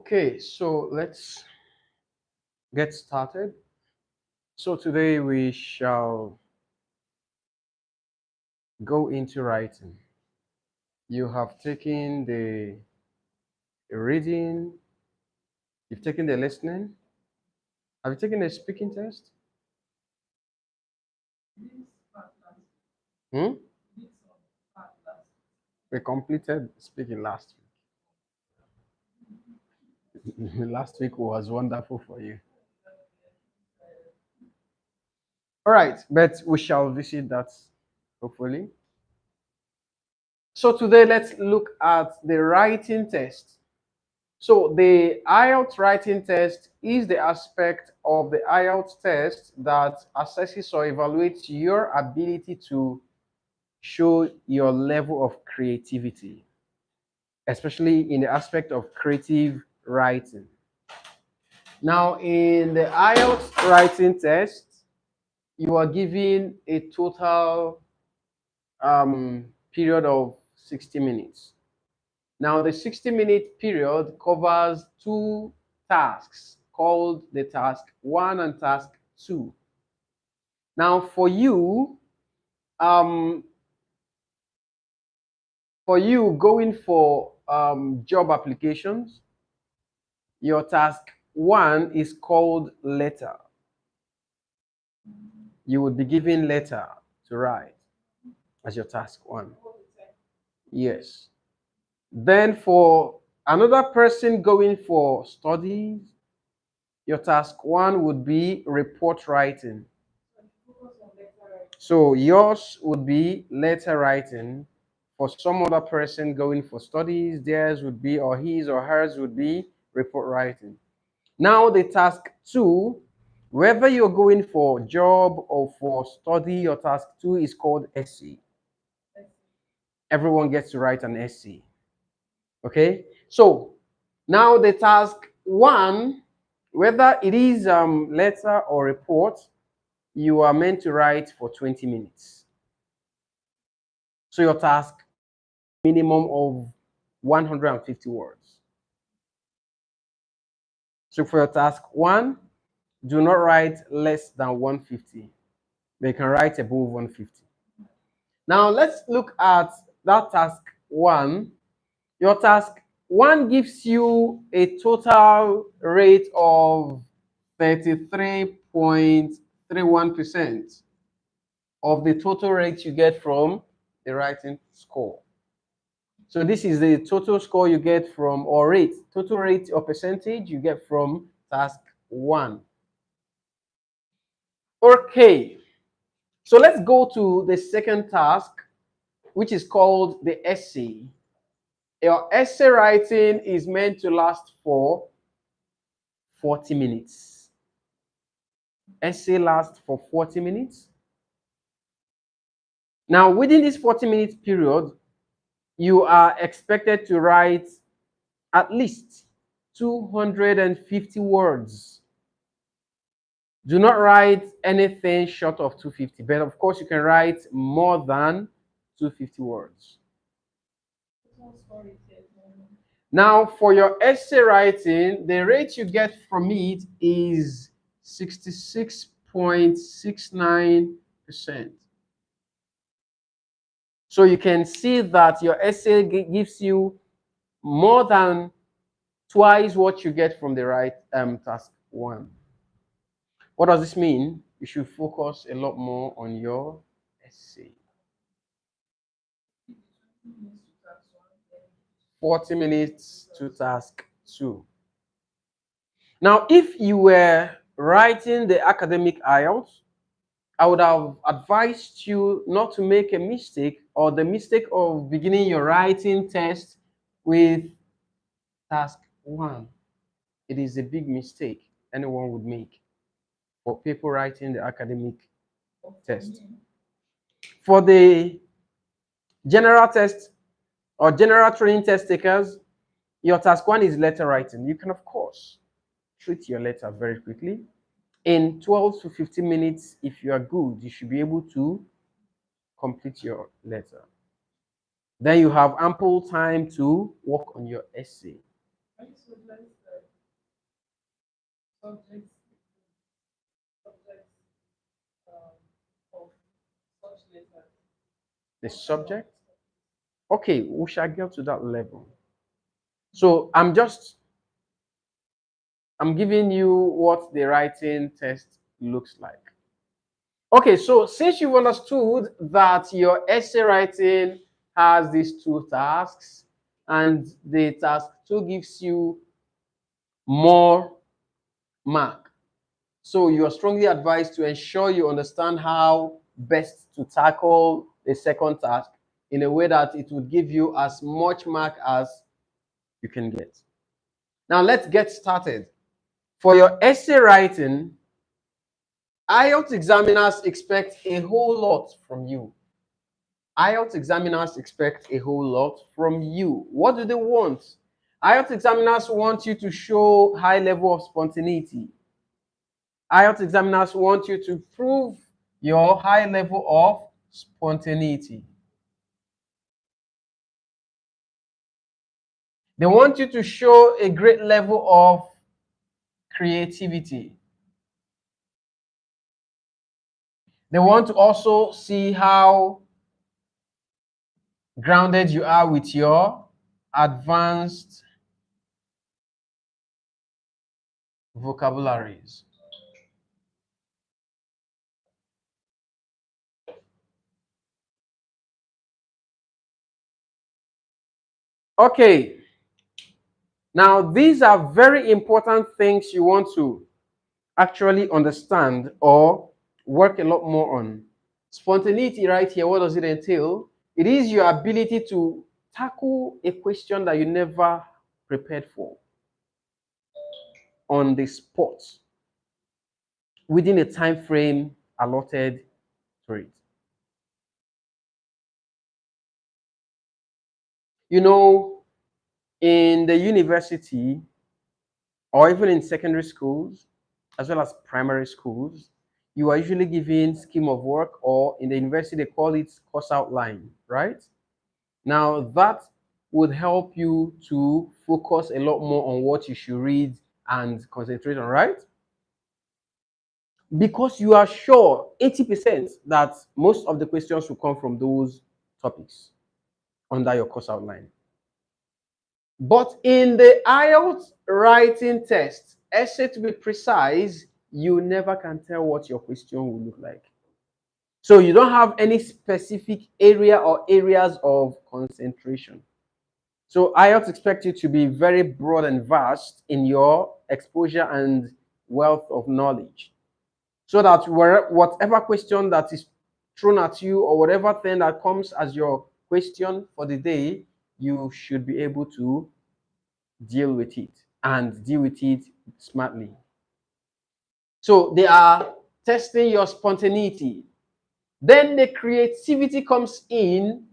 Okay, so let's get started. So today we shall go into writing. You have taken the reading, you've taken the listening. Have you taken the speaking test? Hmm? We completed speaking last week. Last week was wonderful for you. All right, but we shall visit that hopefully. So today let's look at the writing test. So the IELTS writing test is the aspect of the IELTS test that assesses or evaluates your ability to show your level of creativity, especially in the aspect of creative writing. Now, in the IELTS writing test, you are given a total period of 60 minutes. Now, the 60-minute period covers two tasks called the task 1 and task 2. Now, for you going for job applications, your task 1 is called letter. You would be given letter to write as your task 1. Yes. Then for another person going for studies, your task 1 would be report writing. So yours would be letter writing. For some other person going for studies, theirs would be, or his or hers would be report writing. Now the task 2, whether you're going for job or for study, your task 2 is called essay. Everyone gets to write an essay. Okay, so now the task 1, whether it is letter or report, you are meant to write for 20 minutes. So your task, minimum of 150 words. So for your task 1, do not write less than 150. But you can write above 150. Now let's look at that task 1. Your task 1 gives you a total rate of 33.31% of the total rate you get from the writing score. So this is the total score you get from, or rate, total rate or percentage you get from task 1. Okay, so let's go to the second task, which is called the essay. Your essay writing is meant to last for 40 minutes. Essay lasts for 40 minutes. Now, within this 40-minute period, you are expected to write at least 250 words. Do not write anything short of 250, but of course, you can write more than 250 words. Now, for your essay writing, the rate you get from it is 66.69%. So you can see that your essay gives you more than twice what you get from the task 1. What does this mean? You should focus a lot more on your essay. 40 minutes to task 2. Now, if you were writing the academic IELTS, I would have advised you not to make a mistake, or the mistake of beginning your writing test with task 1. It is a big mistake anyone would make for people writing the academic test. For the general test or general training test takers, your task 1 is letter writing. You can, of course, treat your letter very quickly. In 12 to 15 minutes, if you are good, you should be able to complete your letter. Then you have ample time to work on your essay. The subject? Okay, we shall get to that level. So I'm giving you what the writing test looks like. Okay, so since you've understood that your essay writing has these two tasks, and the task 2 gives you more mark, so you are strongly advised to ensure you understand how best to tackle the second task in a way that it would give you as much mark as you can get. Now let's get started. For your essay writing, IELTS examiners expect a whole lot from you. IELTS examiners expect a whole lot from you. What do they want? IELTS examiners want you to show high level of spontaneity. IELTS examiners want you to prove your high level of spontaneity. They want you to show a great level of creativity. They want to also see how grounded you are with your advanced vocabularies. Okay, now these are very important things you want to actually understand or work a lot more on. Spontaneity right here, what does it entail? It is your ability to tackle a question that you never prepared for on the spot within a time frame allotted to it. You know, in the university or even in secondary schools, as well as primary schools, you are usually given scheme of work, or in the university they call it course outline, right? Now that would help you to focus a lot more on what you should read and concentrate on, right? Because you are sure 80% that most of the questions will come from those topics under your course outline. But in the IELTS writing test, essay to be precise, you never can tell what your question will look like. So you don't have any specific area or areas of concentration. So IELTS expects you to be very broad and vast in your exposure and wealth of knowledge, so that whatever question that is thrown at you or whatever thing that comes as your question for the day, you should be able to deal with it and deal with it smartly. So they are testing your spontaneity. Then the creativity comes in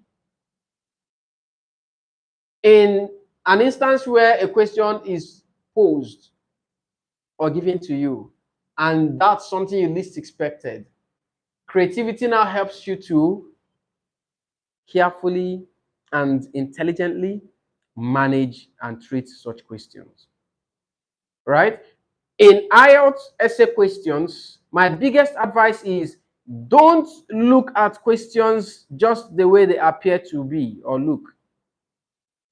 an instance where a question is posed or given to you, and that's something you least expected. Creativity now helps you to carefully and intelligently manage and treat such questions, right? In IELTS essay questions, my biggest advice is don't look at questions just the way they appear to be or look.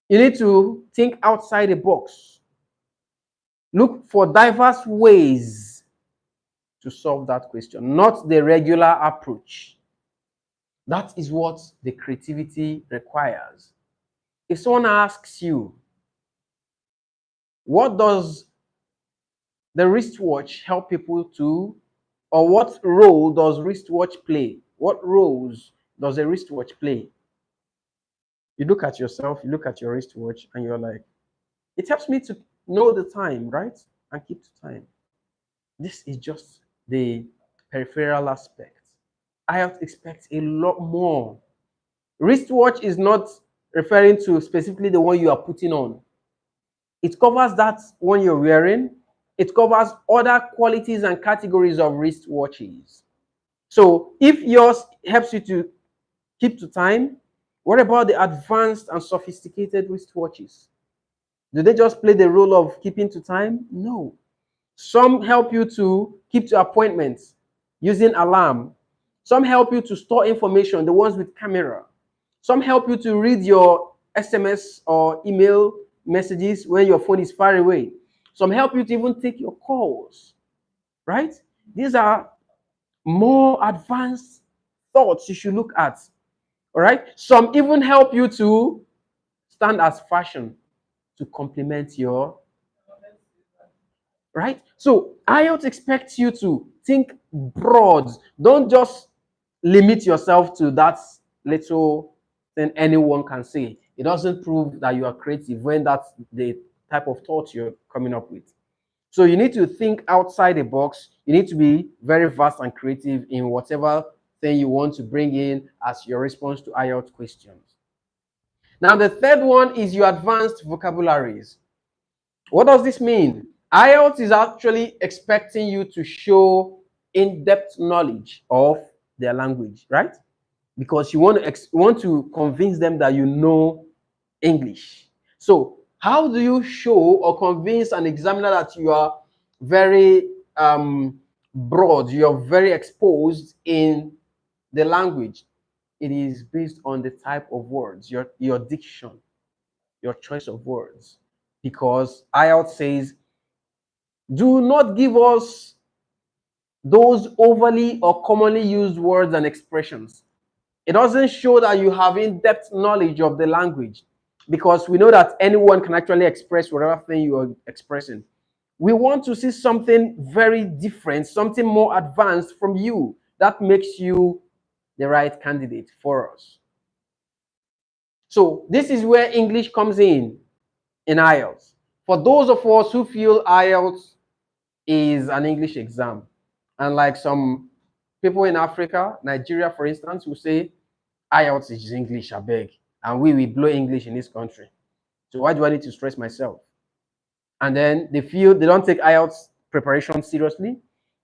You need to think outside the box. Look for diverse ways to solve that question, not the regular approach. That is what the creativity requires. If someone asks you, what does the wristwatch help people to, or what role does wristwatch play? What roles does a wristwatch play? You look at yourself, you look at your wristwatch, and you're like, it helps me to know the time, right? And keep the time. This is just the peripheral aspect. I have to expect a lot more. Wristwatch is not referring to specifically the one you are putting on. It covers that one you're wearing. It covers other qualities and categories of wristwatches. So if yours helps you to keep to time, what about the advanced and sophisticated wristwatches? Do they just play the role of keeping to time? No. Some help you to keep to appointments using alarm. Some help you to store information, the ones with camera. Some help you to read your SMS or email messages when your phone is far away. Some help you to even take your calls, right? These are more advanced thoughts you should look at, all right? Some even help you to stand as fashion to complement your, right? So IELTS expects you to think broad. Don't just limit yourself to that little thing anyone can say. It doesn't prove that you are creative when that's the type of thought you're coming up with. So you need to think outside the box. You need to be very vast and creative in whatever thing you want to bring in as your response to IELTS questions. Now, the third one is your advanced vocabularies. What does this mean? IELTS is actually expecting you to show in-depth knowledge of their language, right? Because you want to convince them that you know English. So, how do you show or convince an examiner that you are very broad, you're very exposed in the language? It is based on the type of words, your diction, your choice of words. Because IELTS says, do not give us those overly or commonly used words and expressions. It doesn't show that you have in-depth knowledge of the language, because we know that anyone can actually express whatever thing you are expressing. We want to see something very different, something more advanced from you that makes you the right candidate for us. So this is where English comes in IELTS. For those of us who feel IELTS is an English exam, and like some people in Africa, Nigeria, for instance, who say IELTS is English, I beg, and we will blow English in this country. So why do I need to stress myself? And then they feel they don't take IELTS preparation seriously,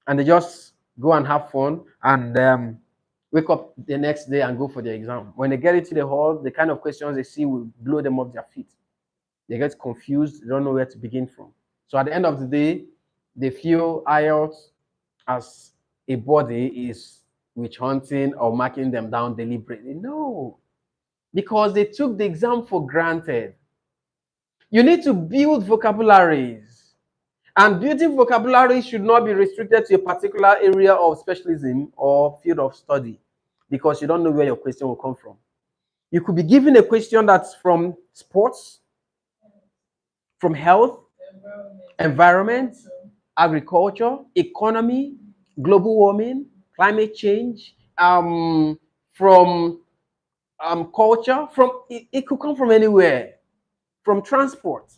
and they just go and have fun and wake up the next day and go for the exam. When they get into the hall, the kind of questions they see will blow them off their feet. They get confused, they don't know where to begin from. So at the end of the day, they feel IELTS as a body is witch hunting or marking them down deliberately. No, because they took the exam for granted. You need to build vocabularies. And building vocabularies should not be restricted to a particular area of specialism or field of study, because you don't know where your question will come from. You could be given a question that's from sports, from health, environment, agriculture, economy, global warming, climate change, from culture, it could come from anywhere, from transport.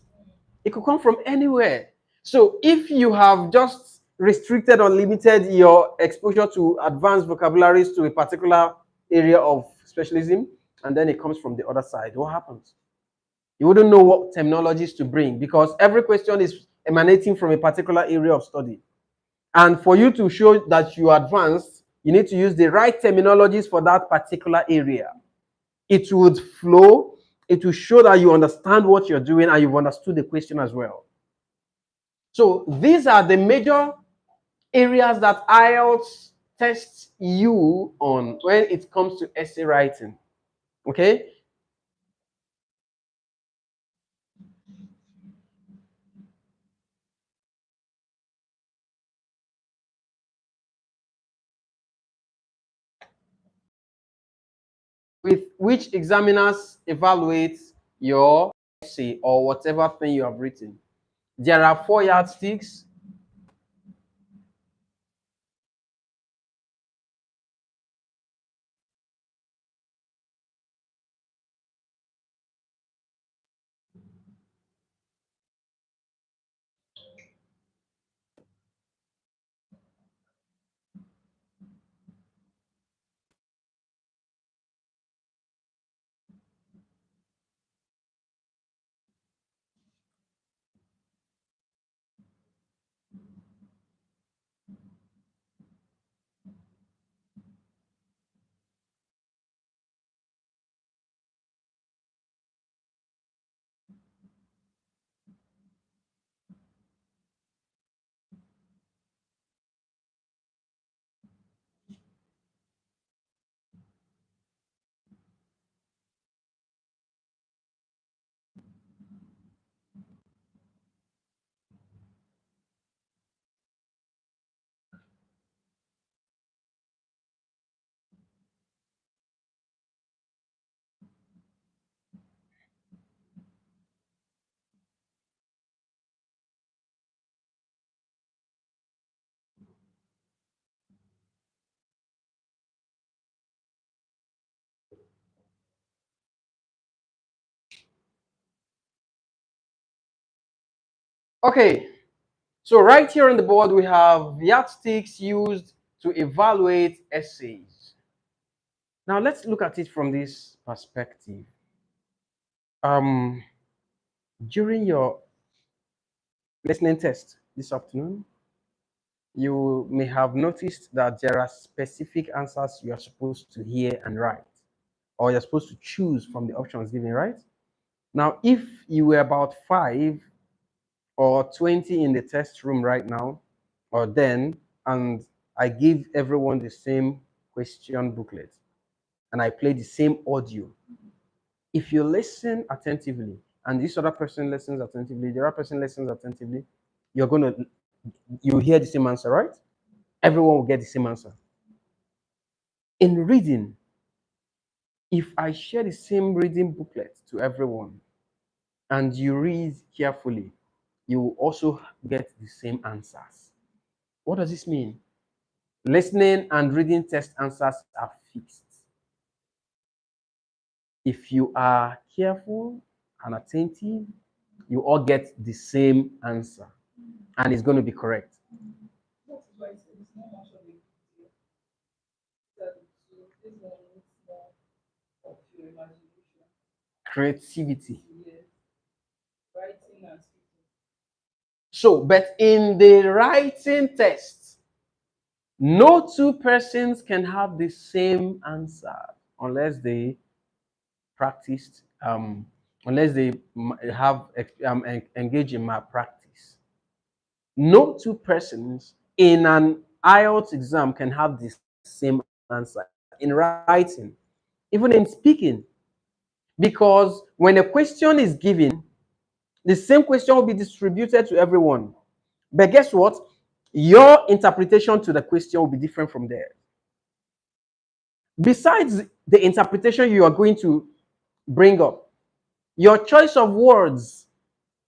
It could come from anywhere. So if you have just restricted or limited your exposure to advanced vocabularies to a particular area of specialism, and then it comes from the other side, what happens? You wouldn't know what terminologies to bring, because every question is emanating from a particular area of study. And for you to show that you are advanced, you need to use the right terminologies for that particular area. It would flow, it will show that you understand what you're doing and you've understood the question as well. So these are the major areas that IELTS tests you on when it comes to essay writing. Okay? With which examiners evaluate your essay or whatever thing you have written. There are 4 yardsticks. Okay, so right here on the board, we have yardsticks used to evaluate essays. Now let's look at it from this perspective. Um, During your listening test this afternoon, you may have noticed that there are specific answers you are supposed to hear and write, or you're supposed to choose from the options given, right? Now, if you were about 5 or 20 in the test room right now, or then, and I give everyone the same question booklet, and I play the same audio, if you listen attentively, and this other person listens attentively, the other person listens attentively, you hear the same answer, right? Everyone will get the same answer. In reading, if I share the same reading booklet to everyone and you read carefully, you will also get the same answers. What does this mean? Listening and reading test answers are fixed. If you are careful and attentive, you all get the same answer and it's going to be correct. Creativity. So, but in the writing test, no two persons can have the same answer unless they practiced, unless they have engaged in malpractice. No two persons in an IELTS exam can have the same answer in writing, even in speaking, because when a question is given, the same question will be distributed to everyone. But guess what? Your interpretation to the question will be different from theirs. Besides the interpretation you are going to bring up, your choice of words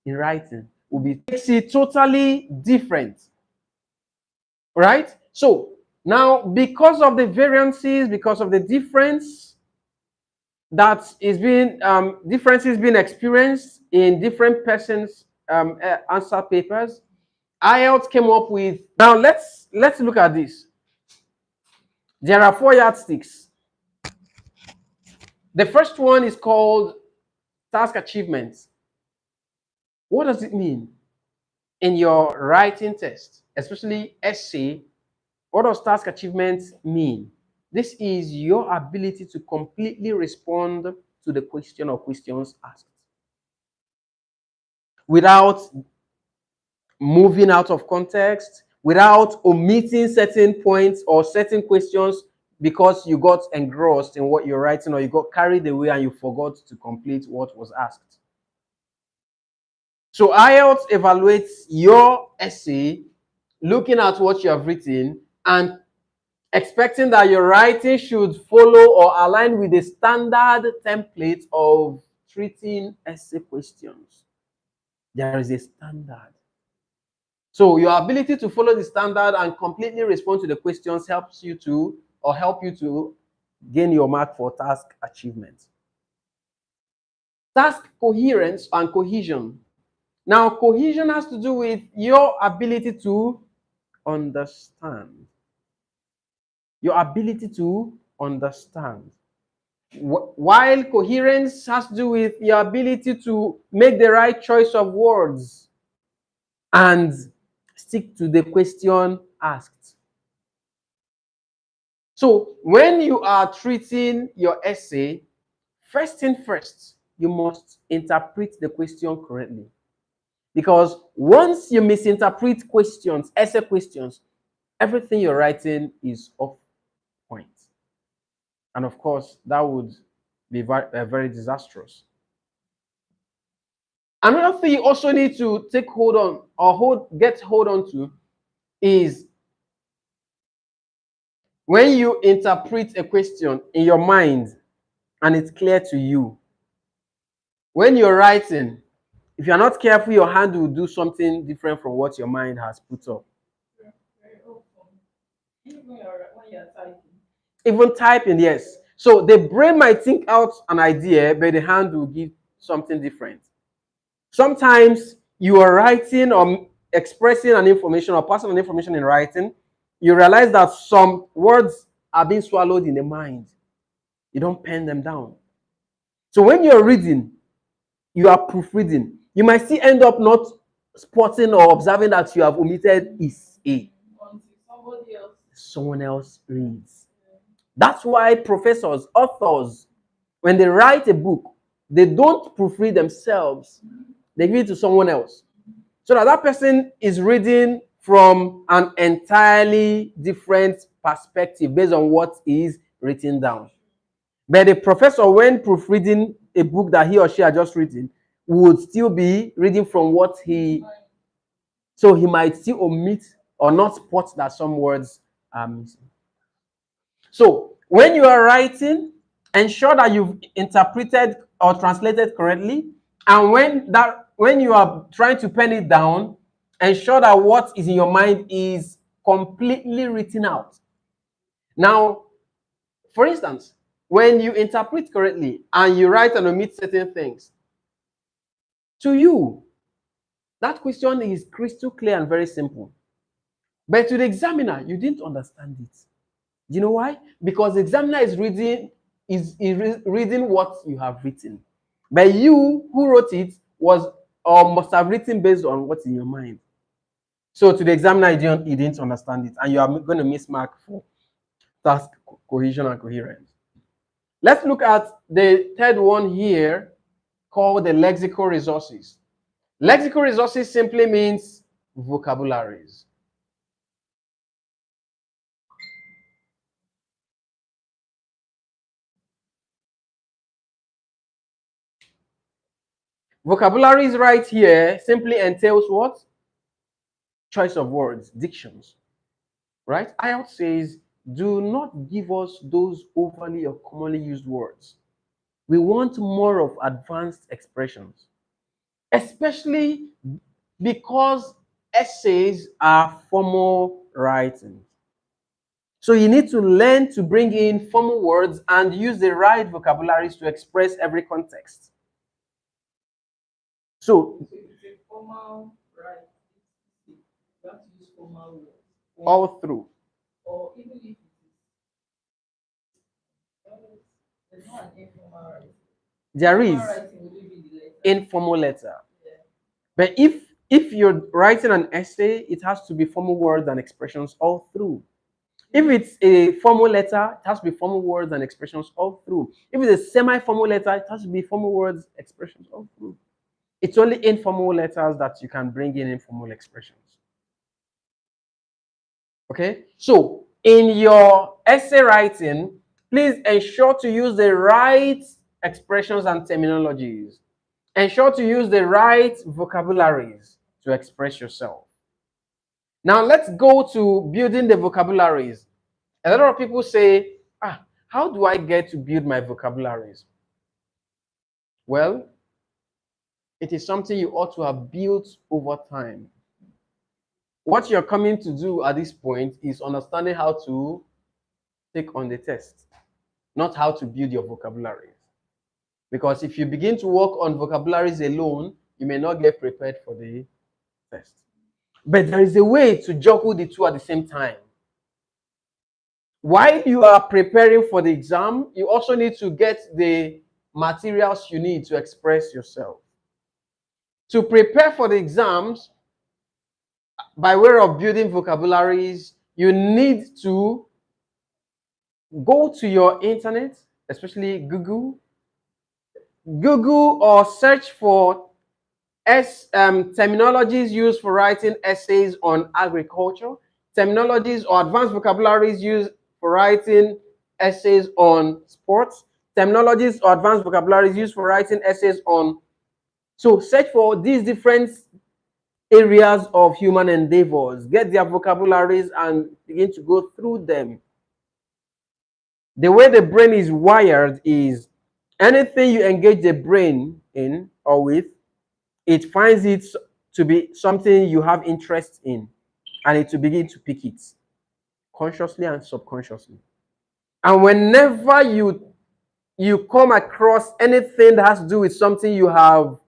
in writing will be totally different. Right? So now, because of the variances, because of the differences being experienced in different persons' answer papers, IELTS came up with. Now let's look at this. There are 4 yardsticks. The first one is called task achievements. What does it mean? In your writing test, especially essay, what does task achievements mean? This is your ability to completely respond to the question or questions asked without moving out of context, without omitting certain points or certain questions because you got engrossed in what you're writing or you got carried away and you forgot to complete what was asked. So IELTS evaluates your essay, looking at what you have written and expecting that your writing should follow or align with the standard template of treating essay questions. There is a standard. So your ability to follow the standard and completely respond to the questions help you to gain your mark for task achievement. Task coherence and cohesion. Now, cohesion has to do with your ability to understand. Your ability to understand. While coherence has to do with your ability to make the right choice of words and stick to the question asked. So when you are treating your essay, first thing first, you must interpret the question correctly. Because once you misinterpret questions, essay questions, everything you're writing is off point. And of course, that would be very disastrous. Another thing you also need to take hold on or get hold on to is when you interpret a question in your mind and it's clear to you. When you're writing, if you're not careful, your hand will do something different from what your mind has put up. Even typing, yes. So the brain might think out an idea, but the hand will give something different. Sometimes you are writing or expressing an information or passing an information in writing, you realize that some words are being swallowed in the mind. You don't pen them down. So when you're reading, you are proofreading. You might still end up not spotting or observing that you have omitted is a. Someone else reads. That's why professors, authors, when they write a book, they don't proofread themselves. They give it to someone else. So that person is reading from an entirely different perspective based on what is written down. But the professor, when proofreading a book that he or she had just written, would still be reading from what so he might still omit or not spot that some words are missing. So when you are writing, ensure that you've interpreted or translated correctly. And when you are trying to pen it down, ensure that what is in your mind is completely written out. Now, for instance, when you interpret correctly and you write and omit certain things, to you, that question is crystal clear and very simple. But to the examiner, you didn't understand it. Do you know why? Because the examiner is reading what you have written. But you who wrote it must have written based on what's in your mind. So to the examiner, you didn't understand it, and you are going to miss mark for task cohesion and coherence. Let's look at the third one here, called the lexical resources. Lexical resources simply means vocabularies. Vocabularies right here simply entails what? Choice of words, dictions, right? IELTS says, do not give us those overly or commonly used words. We want more of advanced expressions, especially because essays are formal writing. So you need to learn to bring in formal words and use the right vocabularies to express every context. So it's a formal right. You have to use formal words. All through. Or even if there's not an informal writing. There is informal letter. Yeah. But if you're writing an essay, it has to be formal words and expressions all through. If it's a formal letter, it has to be formal words and expressions all through. If it's a semi-formal letter, it has to be formal words, expressions all through. It's only informal letters that you can bring in informal expressions. Okay? So, in your essay writing, please ensure to use the right expressions and terminologies. Ensure to use the right vocabularies to express yourself. Now, let's go to building the vocabularies. A lot of people say, how do I get to build my vocabularies? Well, it is something you ought to have built over time. What you're coming to do at this point is understanding how to take on the test, not how to build your vocabularies. Because if you begin to work on vocabularies alone, you may not get prepared for the test. But there is a way to juggle the two at the same time. While you are preparing for the exam, you also need to get the materials you need to express yourself. To prepare for the exams, by way of building vocabularies, you need to go to your internet, especially Google or search for terminologies used for writing essays on agriculture, terminologies or advanced vocabularies used for writing essays on sports, terminologies or advanced vocabularies used for writing essays on. So search for these different areas of human endeavors, get their vocabularies and begin to go through them. The way the brain is wired is anything you engage the brain in or with, it finds it to be something you have interest in, and it will begin to pick it consciously and subconsciously. And whenever you come across anything that has to do with something you have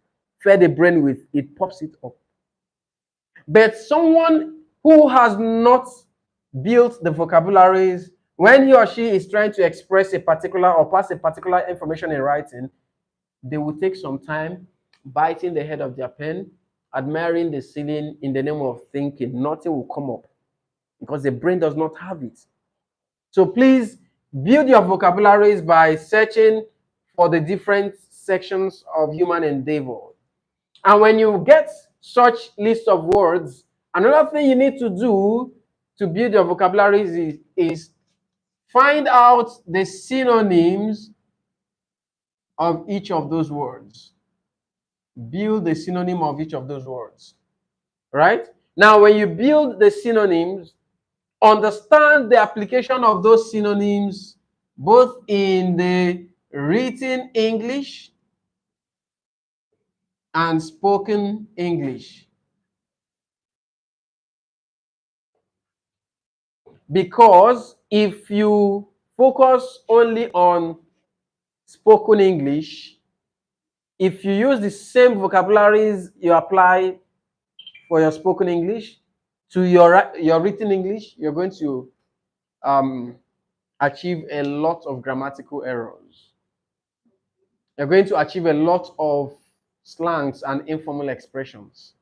fed the brain with, it pops it up. But someone who has not built the vocabularies, when he or she is trying to express a particular or pass a particular information in writing, they will take some time biting the head of their pen, admiring the ceiling in the name of thinking. Nothing will come up because the brain does not have it. So please build your vocabularies by searching for the different sections of human endeavor. And when you get such list of words, another thing you need to do to build your vocabularies is find out the synonyms of each of those words. Build the synonym of each of those words. Right? Now, when you build the synonyms, understand the application of those synonyms both in the written English and spoken English. Because if you focus only on spoken English, if you use the same vocabularies you apply for your spoken English to your written English, you're going to achieve a lot of grammatical errors. You're going to achieve a lot of slangs and informal expressions.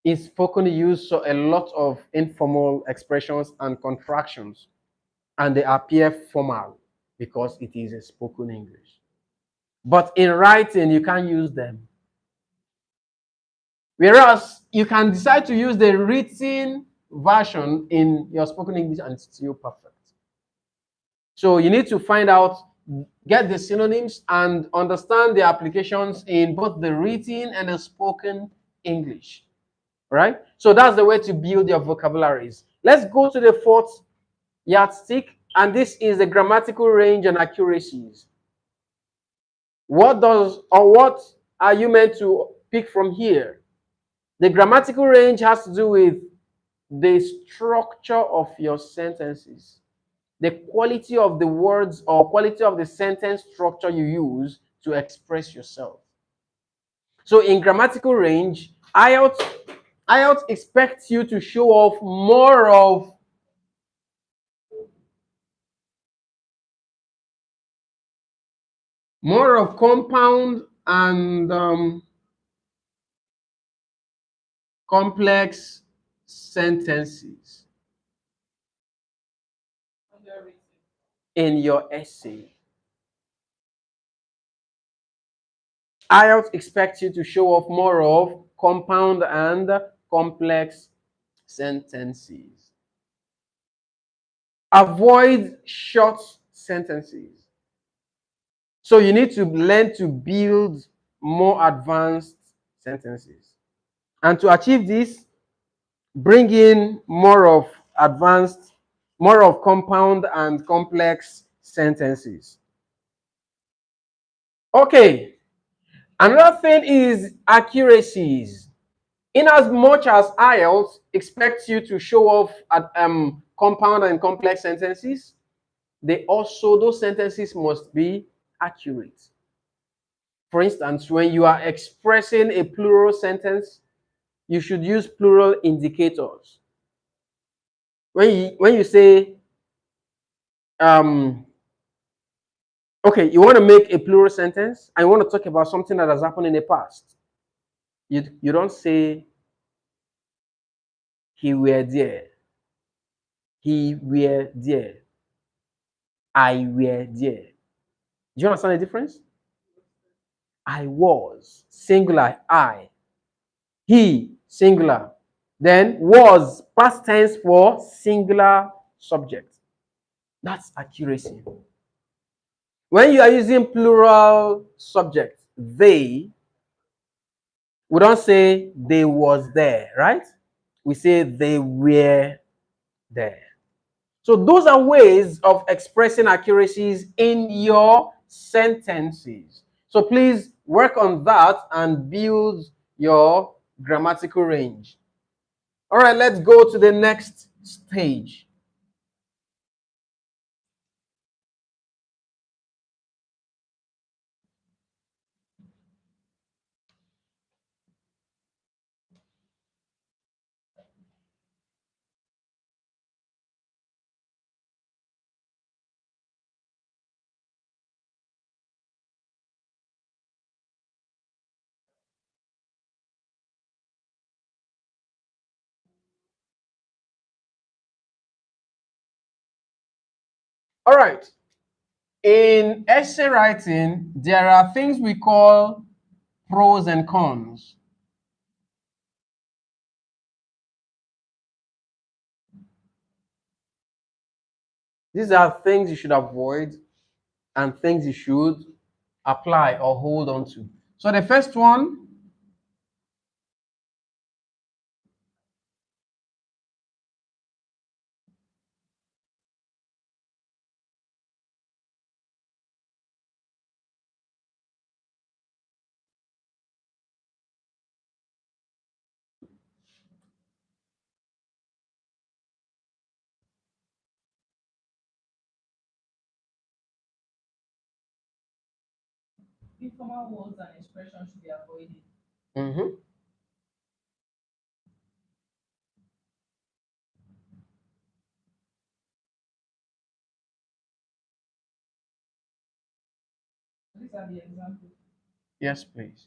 In spoken, you use so a lot of informal expressions and contractions, and they appear formal because it is a spoken English. But in writing, you can't use them. Whereas you can decide to use the written version in your spoken English and it's still perfect. So you need to find out, get the synonyms and understand the applications in both the written and the spoken English. Right? So that's the way to build your vocabularies. Let's go to the fourth yardstick, and this is the grammatical range and accuracies. What are you meant to pick from here? The grammatical range has to do with the structure of your sentences, the quality of the words or quality of the sentence structure you use to express yourself. So in grammatical range, IELTS expects you to show off more of compound and complex sentences in your essay. IELTS expects you to show off more of compound and complex sentences. Avoid short sentences. So you need to learn to build more advanced sentences. And to achieve this, bring in more of advanced, more of compound and complex sentences. Okay, another thing is accuracies. In as much as IELTS expects you to show off compound and complex sentences, those sentences must be accurate. For instance, when you are expressing a plural sentence, you should use plural indicators. When you say, okay, you want to make a plural sentence and you want to talk about something that has happened in the past, you don't say he were there, he were there, I were there. Do you understand the difference? I was, singular, I. He, singular. Then was, past tense for singular subject. That's accuracy. When you are using plural subject, they, we don't say they was there, right? We say they were there. So those are ways of expressing accuracies in your sentences. So please work on that and build your grammatical range. All right, let's go to the next stage. All right. In essay writing, there are things we call pros and cons. These are things you should avoid and things you should apply or hold on to. So the first one, Informal words and expressions should be avoided. mhm, These are the examples. yes, please.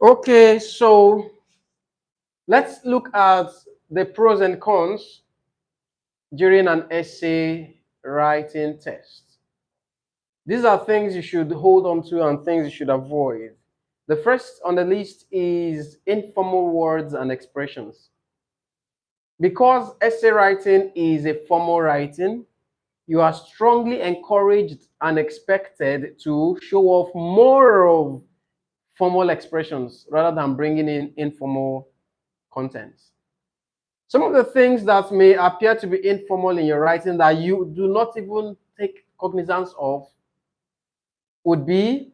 Okay, so let's look at the pros and cons during an essay writing test. These are things you should hold on to and things you should avoid. The first on the list is informal words and expressions. Because essay writing is a formal writing, you are strongly encouraged and expected to show off more of formal expressions rather than bringing in informal contents. Some of the things that may appear to be informal in your writing that you do not even take cognizance of would be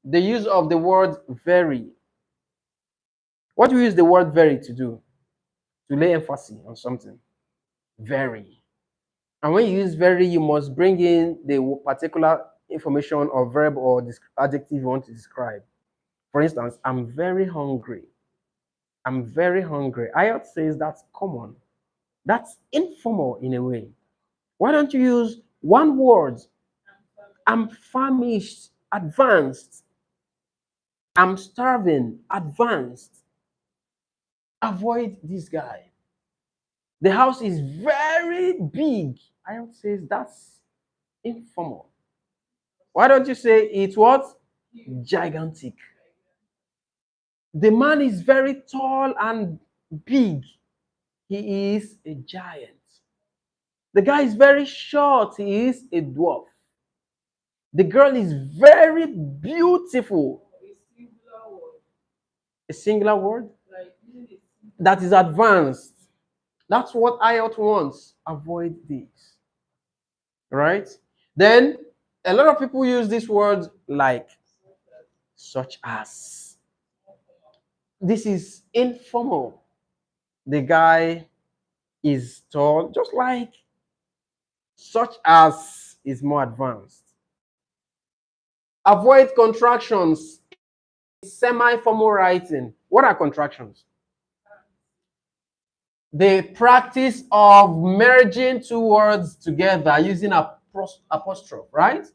the use of the word very. What do you use the word very to do? To lay emphasis on something. Very. And when you use very, you must bring in the particular information or verb or adjective you want to describe. For instance, I'm very hungry. I'm very hungry. IELTS says that's common. That's informal in a way. Why don't you use one word? I'm famished, advanced. I'm starving, advanced. Avoid this guy. The house is very big. IELTS says that's informal. Why don't you say it's what? Gigantic. The man is very tall and big. He is a giant. The guy is very short. He is a dwarf. The girl is very beautiful. A singular word, A singular word like using a that is advanced. That's what IELTS wants. Avoid this. Right? Then a lot of people use this word like, such as. This is informal. The guy is tall, just like, such as is more advanced. Avoid contractions. semi-formal writing. What are contractions? The practice of merging two words together using a apostrophe, right?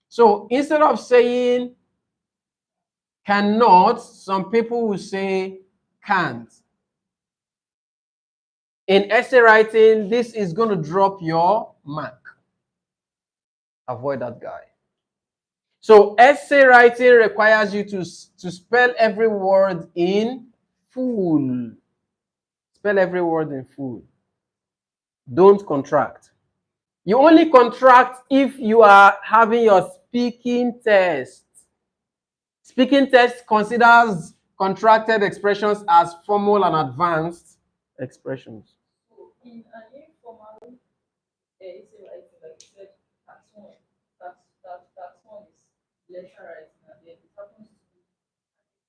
So instead of saying cannot, some people will say can't. In essay writing, this is going to drop your mark. Avoid that guy. So essay writing requires you to spell every word in full. Spell every word in full. Don't contract. You only contract if you are having your speaking test. Speaking test considers contracted expressions as formal and advanced expressions. So in an informal essay writing, like you said, tax one is letter writing, and then it happens to be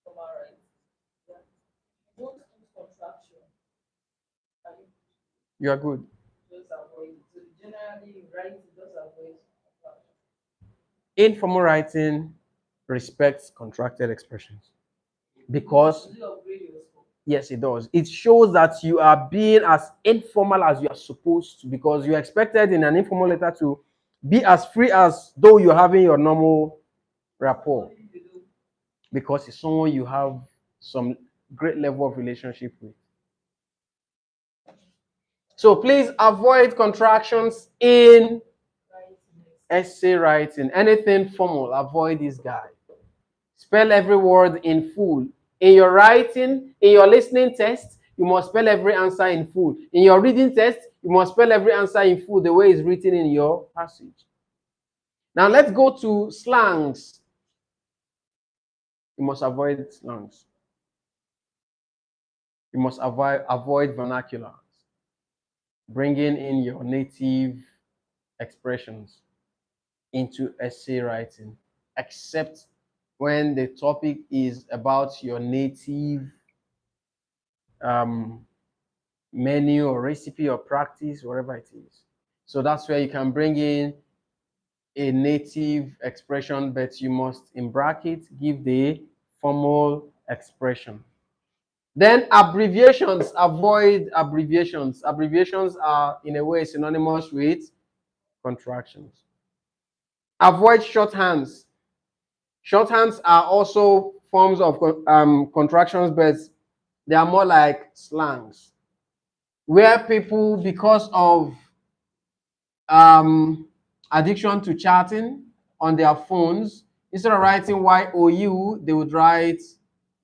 informal writing. Yeah. You don't do contraction, and You are good. you just avoid it. So generally, you write it, just avoid contraction. Informal writing respects contracted expressions because Does it upgrade your score? yes, it does. It shows that you are being as informal as you are supposed to, because you are expected in an informal letter to be as free as though you're having your normal rapport, Only if you do. because it's someone you have some great level of relationship with. So please avoid contractions in Writing essay writing. Anything formal, avoid this guy. Spell every word in full. In your writing, in your listening test, you must spell every answer in full. In your reading test, you must spell every answer in full the way it's written in your passage. Now let's go to slangs. You must avoid slangs. You must avoid vernaculars. Bringing in your native expressions into essay writing, except when the topic is about your native um, menu or recipe or practice, whatever it is. So that's where you can bring in a native expression, but you must, in brackets, give the formal expression. Then abbreviations, avoid abbreviations. Abbreviations are, in a way, synonymous with contractions. Avoid shorthands. Shorthands are also forms of contractions, but they are more like slangs, where people, because of addiction to chatting on their phones, instead of writing YOU, they would write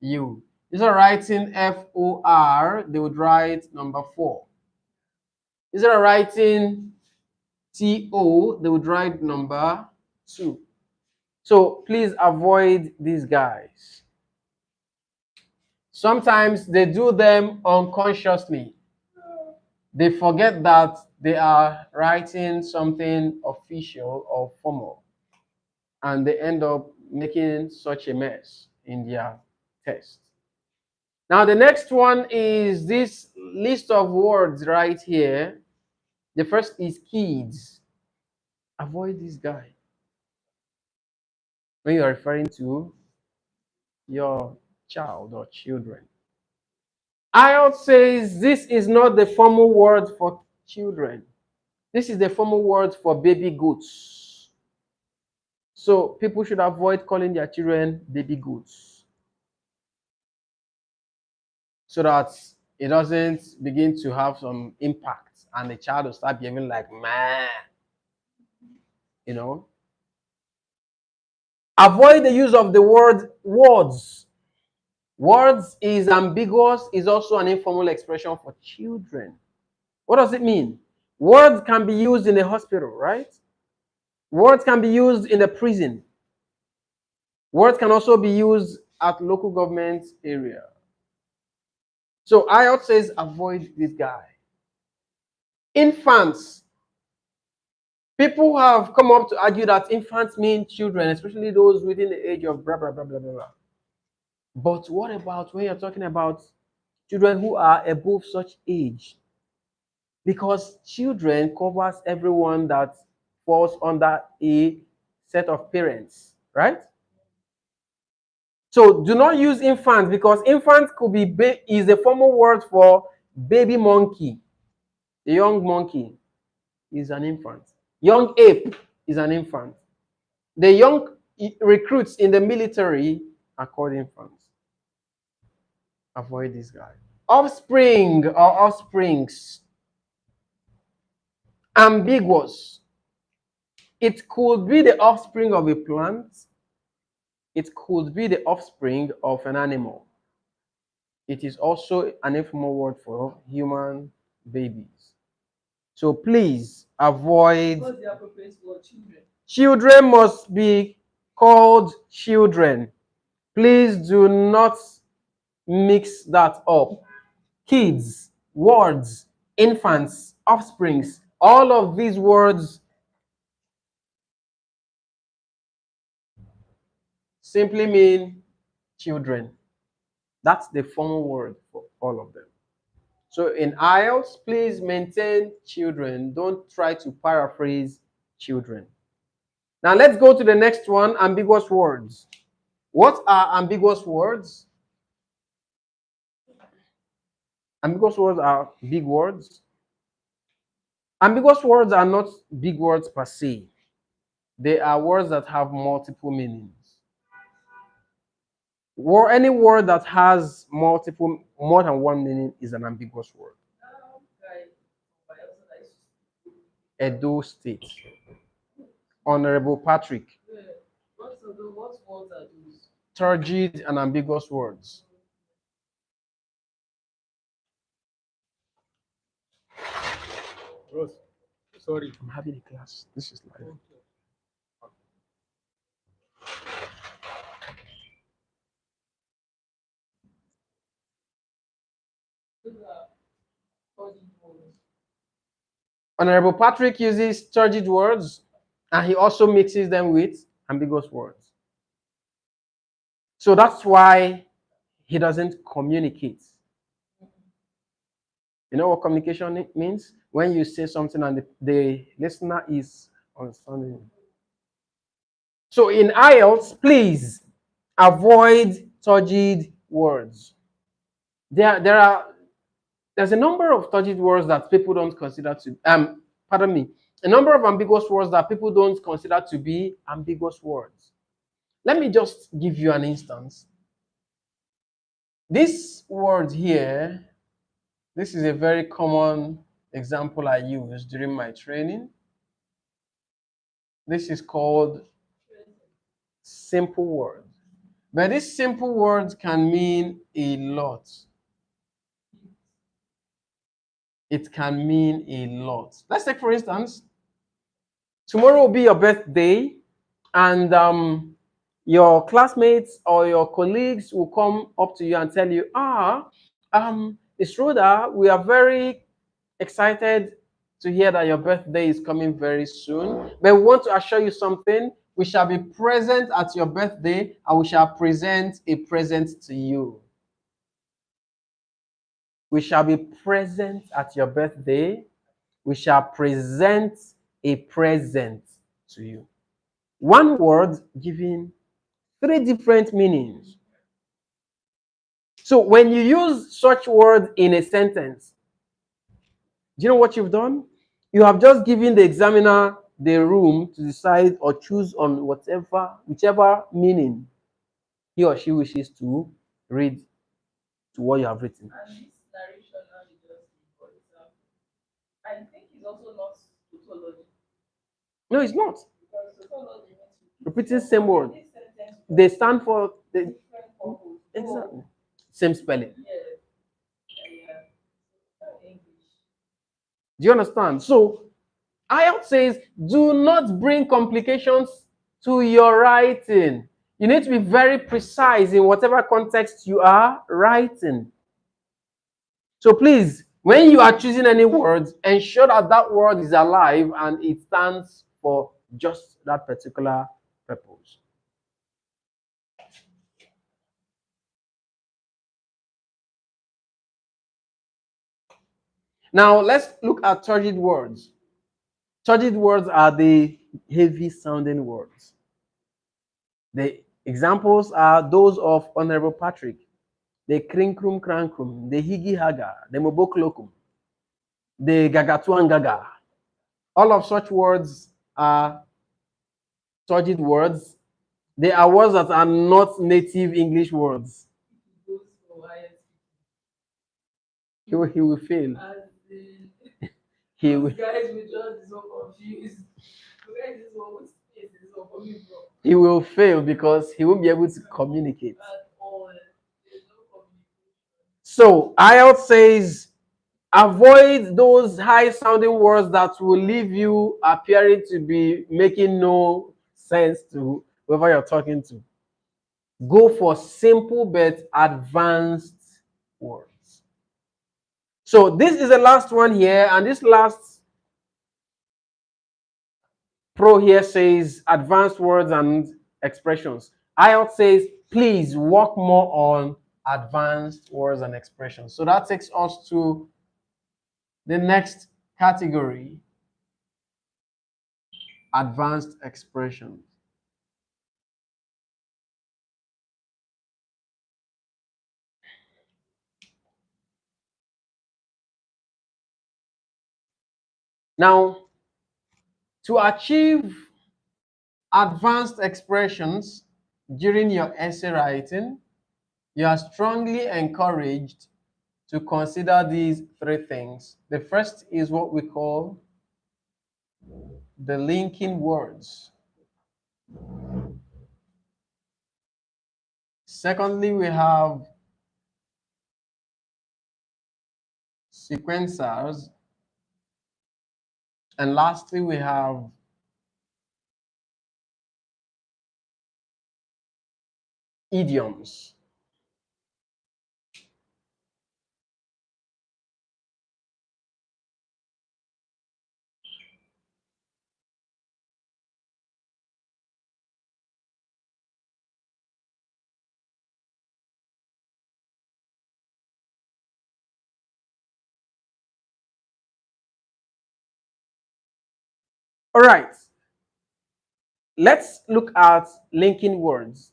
U. Instead of writing FOR, they would write number 4. Instead of writing TO, they would write number 2. So please avoid these guys. Sometimes they do them unconsciously. They forget that they are writing something official or formal, and they end up making such a mess in their test. Now, the next one is this list of words right here. The first is kids. Avoid this guy when you are referring to your child or children. IELTS says this is not the formal word for children. This is the formal word for baby goats. So people should avoid calling their children baby goats, so that it doesn't begin to have some impact and the child will start behaving like man. You know. Avoid the use of the word words. Words is ambiguous, is also an informal expression for children. What does it mean? Words can be used in a hospital, right? Words can be used in the prison. Words can also be used at local government area. So IELTS says avoid this guy. Infants. People have come up to argue that infants mean children, especially those within the age of blah, blah, blah, blah, blah, blah. But what about when you're talking about children who are above such age? Because children covers everyone that falls under a set of parents, right? So do not use infant, because infant could be is a formal word for baby monkey. A young monkey is an infant. Young ape is an infant. The young recruits in the military are called infants. Avoid this guy. Offspring or offsprings. Ambiguous. It could be the offspring of a plant. It could be the offspring of an animal. It is also an informal word for human babies. So please avoid. What's the appropriate word? Children. Children must be called children. Please do not mix that up. Kids, words, infants, offsprings, all of these words simply mean children. That's the formal word for all of them. So in IELTS, please maintain children. Don't try to paraphrase children. Now let's go to the next one, ambiguous words. What are ambiguous words? Ambiguous words are big words. Ambiguous words are not big words per se. They are words that have multiple meanings. Or any word that has more than one meaning is an ambiguous word. Edo State. Honorable Patrick. What words are those? Turgid and ambiguous words. Rose, sorry. I'm having a class. This is live. Those are body words. Honorable Patrick uses turgid words, and he also mixes them with ambiguous words. So that's why he doesn't communicate. You know what communication means? When you say something and the listener is understanding. So in IELTS, please avoid turgid words. There's a number of turgid words that people don't consider to pardon me, a number of ambiguous words that people don't consider to be ambiguous words. Let me just give you an instance. This word here, this is a very common example I use during my training. This is called simple word. But these simple words can mean a lot. It can mean a lot. Let's take, for instance, tomorrow will be your birthday, and your classmates or your colleagues will come up to you and tell you, Miss Rhoda, we are very excited to hear that your birthday is coming very soon. But we want to assure you something. We shall be present at your birthday and we shall present a present to you. We shall be present at your birthday. We shall present a present to you. One word giving three different meanings. So when you use such word in a sentence, do you know what you've done? You have just given the examiner the room to decide or choose on whichever meaning he or she wishes to read to what you have written. And this narration now you just give, for example, I think it's also not tautology. No, it's not. Because tautology means Repeating same word. this sentence They stand for the different purpose. exactly same spelling. Yes. English. Do you understand? So IELTS says, do not bring complications to your writing. You need to be very precise in whatever context you are writing. So please, when you are choosing any words, ensure that that word is alive and it stands for just that particular purpose. Now, let's look at turgid words. Turgid words are the heavy sounding words. Examples are those of Honorable Patrick, the Krinkrum Krankum, the Higi Haga, the Moboklokum, the Gagatuan Gaga. All of such words are turgid words. They are words that are not native English words. He goes for IELTS. He will fail. As the He those will, guys will just be so confused. Where is this one with space? This one coming from? he will fail because he won't be able to communicate. At all. There's no communication. So IELTS says avoid those high sounding words that will leave you appearing to be making no sense to whoever you're talking to. Go for simple but advanced words. So this is the last one here, and this last pro here says advanced words and expressions. IELTS says please work more on advanced words and expressions. So that takes us to the next category, advanced expressions. Now, to achieve advanced expressions during your essay writing, you are strongly encouraged to consider these three things. The first is what we call the linking words. Secondly, we have sequencers. And lastly, we have idioms. All right, let's look at linking words.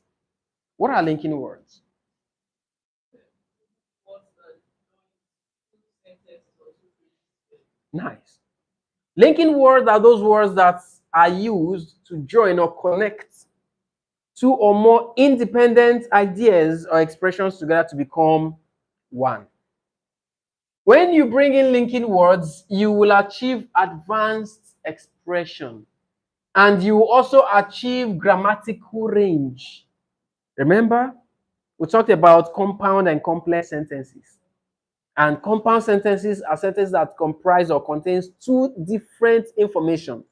What are linking words? What's that? Two sentences or two phrases. Nice. Linking words are those words that are used to join or connect two or more independent ideas or expressions together to become one. When you bring in linking words, you will achieve advanced expression and you will also achieve grammatical range. Remember, we talked about compound and complex sentences. And compound sentences are sentences that comprise or contains two different information.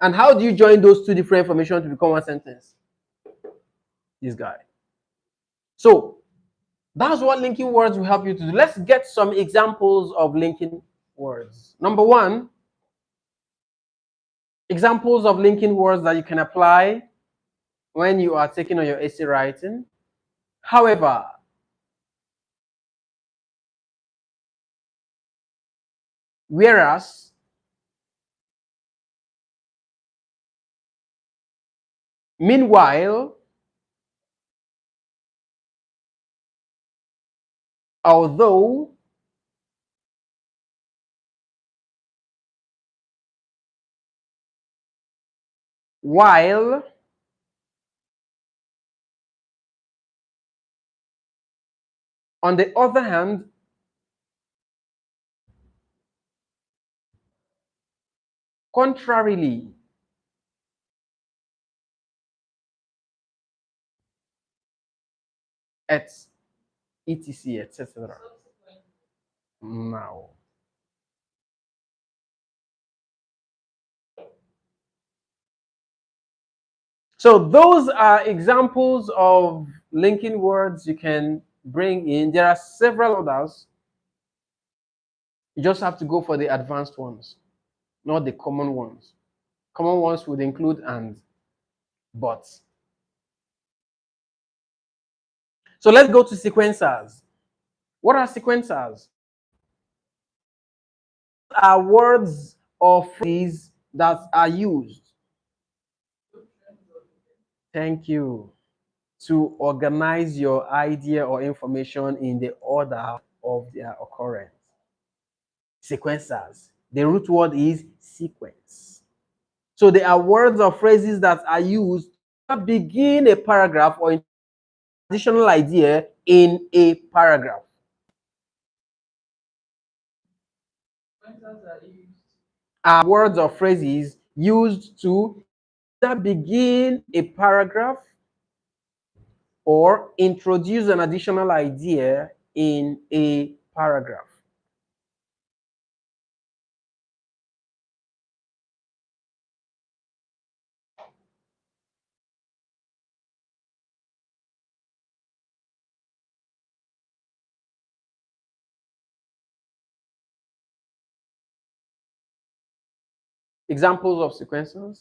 And how do you join those two different information to become one sentence? This guy. So that's what linking words will help you to do. Let's get some examples of linking words. Number one, examples of linking words that you can apply when you are taking on your essay writing. However, whereas, meanwhile, although, while, on the other hand, contrarily, et, etc., etc. Subsequently. Now, so those are examples of linking words you can bring in. There are several others. You just have to go for the advanced ones, not the common ones. Common ones would include and, but. So let's go to sequencers. What are sequencers? Are words or phrases that are used Thank you. To organize your idea or information in the order of their occurrence. Sequencers. The root word is sequence. So they are words or phrases that are used to begin a paragraph or additional idea in a paragraph. Sequences are used. Are words or phrases used to either begin a paragraph or introduce an additional idea in a paragraph. Examples of sequencers.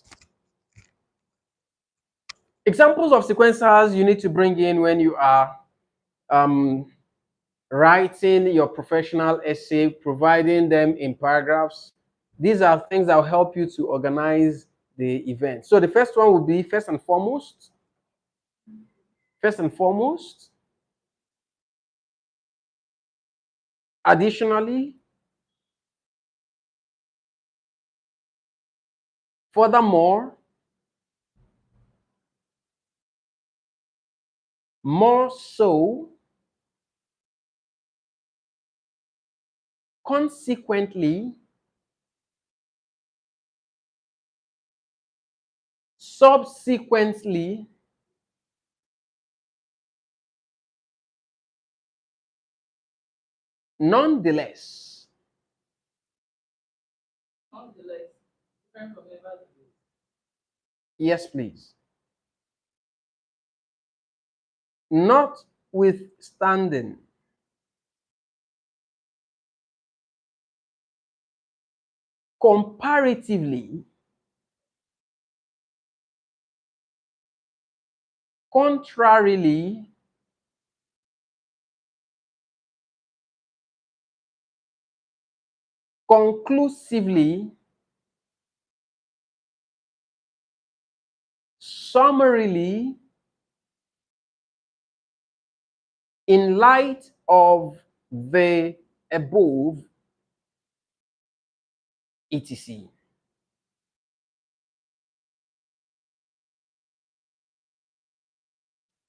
Examples of sequencers you need to bring in when you are um, writing your professional essay, providing them in paragraphs. These are things that will help you to organize the event. So the first one would be first and foremost. First and foremost. Additionally, furthermore, more so, consequently, subsequently, nonetheless. Nonetheless, different from nevertheless. Yes, please. Notwithstanding. Comparatively. Contrarily. Conclusively. Summarily. In light of the above, etc.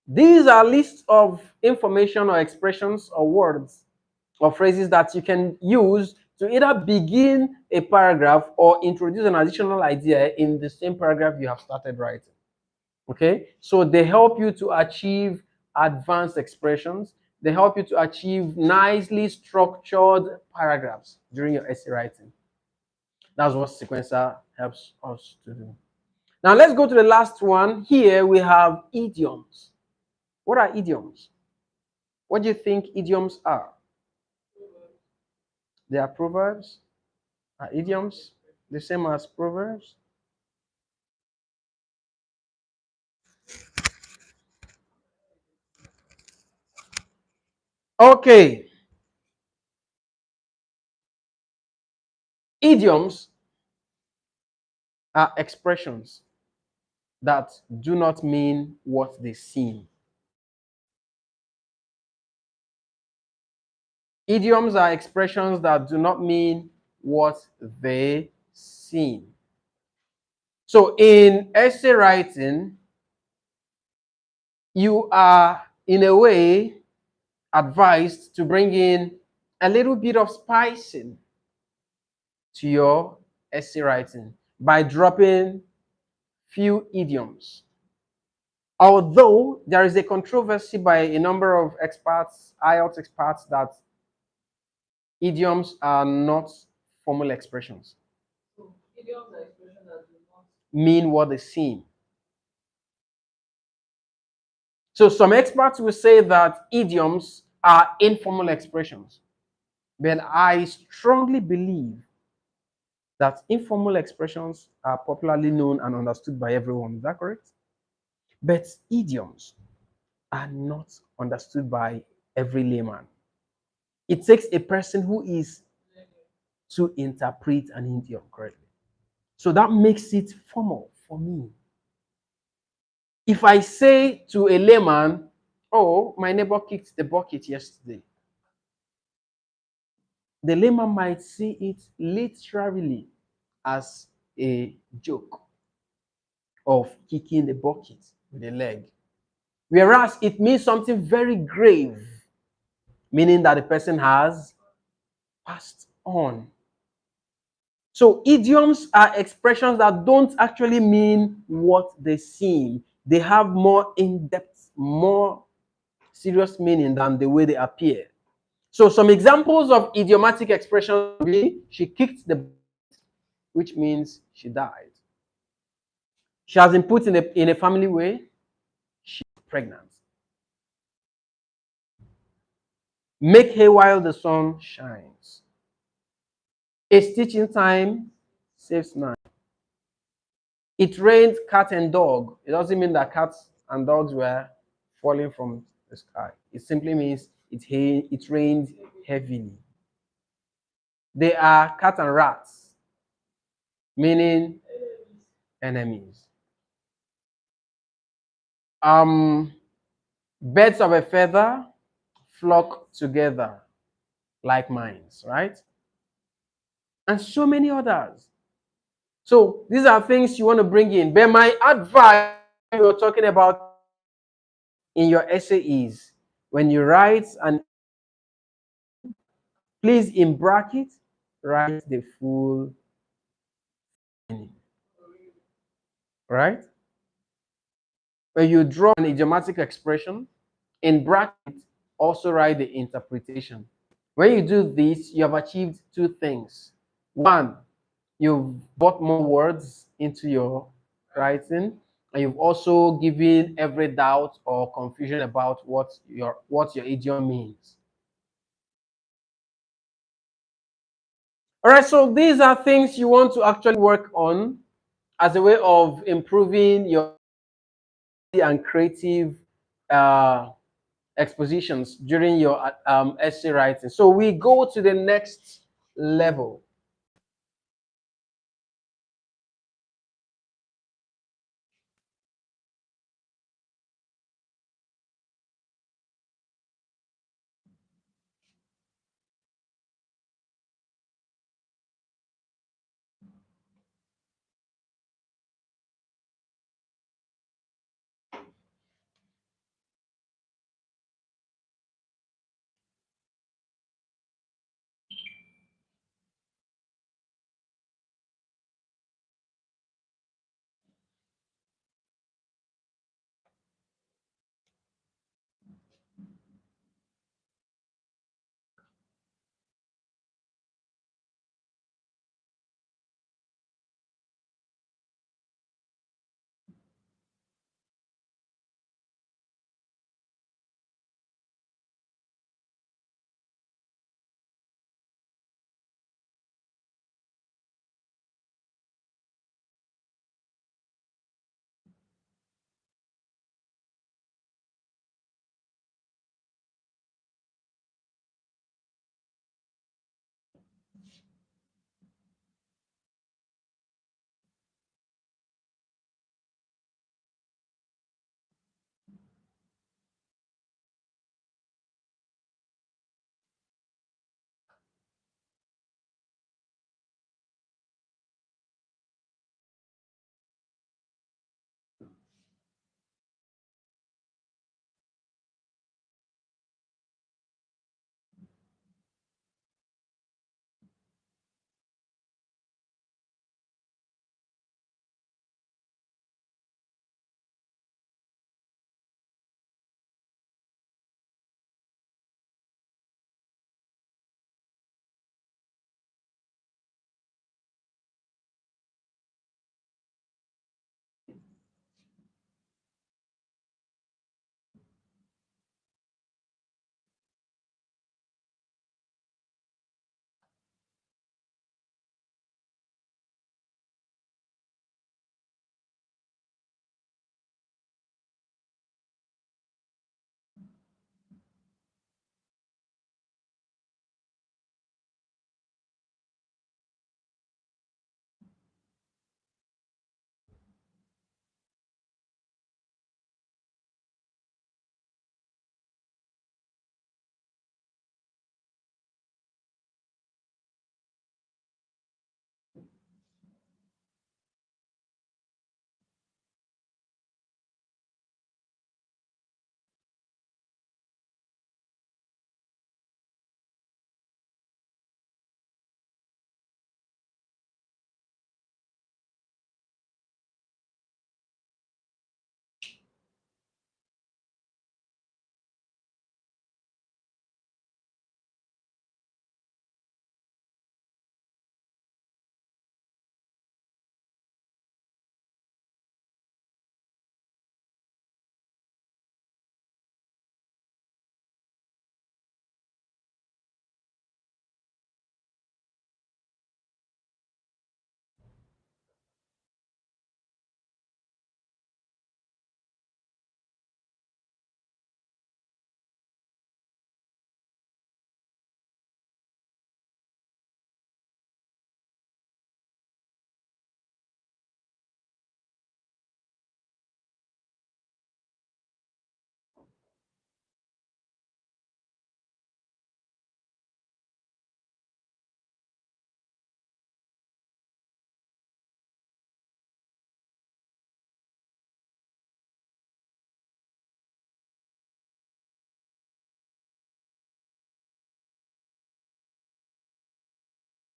These are lists of information or expressions or words or phrases that you can use to either begin a paragraph or introduce an additional idea in the same paragraph you have started writing. Okay, so they help you to achieve advanced expressions. They help you to achieve nicely structured paragraphs during your essay writing. That's what sequencer helps us to do. Now let's go to the last one. Here we have idioms. What are idioms? What do you think idioms are? They are proverbs. Are idioms the same as proverbs? Okay. Idioms are expressions that do not mean what they seem. Idioms are expressions that do not mean what they seem. So in essay writing, you are in a way advised to bring in a little bit of spicing to your essay writing by dropping few idioms. Although there is a controversy by a number of experts, IELTS experts, that idioms are not formal expressions, So idioms are expressions that do not. mean what they seem. So some experts will say that idioms are informal expressions. But I strongly believe that informal expressions are popularly known and understood by everyone. Is that correct? But idioms are not understood by every layman. It takes a person who is to interpret an idiom correctly. So that makes it formal for me. If I say to a layman, oh, my neighbor kicked the bucket yesterday, the layman might see it literally as a joke of kicking the bucket with a leg. Whereas it means something very grave, meaning that the person has passed on. So idioms are expressions that don't actually mean what they seem. They have more in-depth, more serious meaning than the way they appear. So some examples of idiomatic expressions would be she kicked the bucket, which means she died. She has been put in a family way, she's pregnant. Make hay while the sun shines. A stitch in time saves nine. It rained cat and dog. It doesn't mean that cats and dogs were falling from the sky. It simply means it rained heavily. They are cat and rats, meaning enemies. Um, Birds of a feather flock together like minds, right? And so many others. So these are things you want to bring in. But my advice you're talking about in your essay is when you write an please in bracket write the full meaning, right? When you draw an idiomatic expression in bracket, also write the interpretation. When you do this, you have achieved two things. One, you've brought more words into your writing, and you've also given every doubt or confusion about what your idiom means. All right, so these are things you want to actually work on as a way of improving your and creative uh, expositions during your essay writing. So we go to the next level.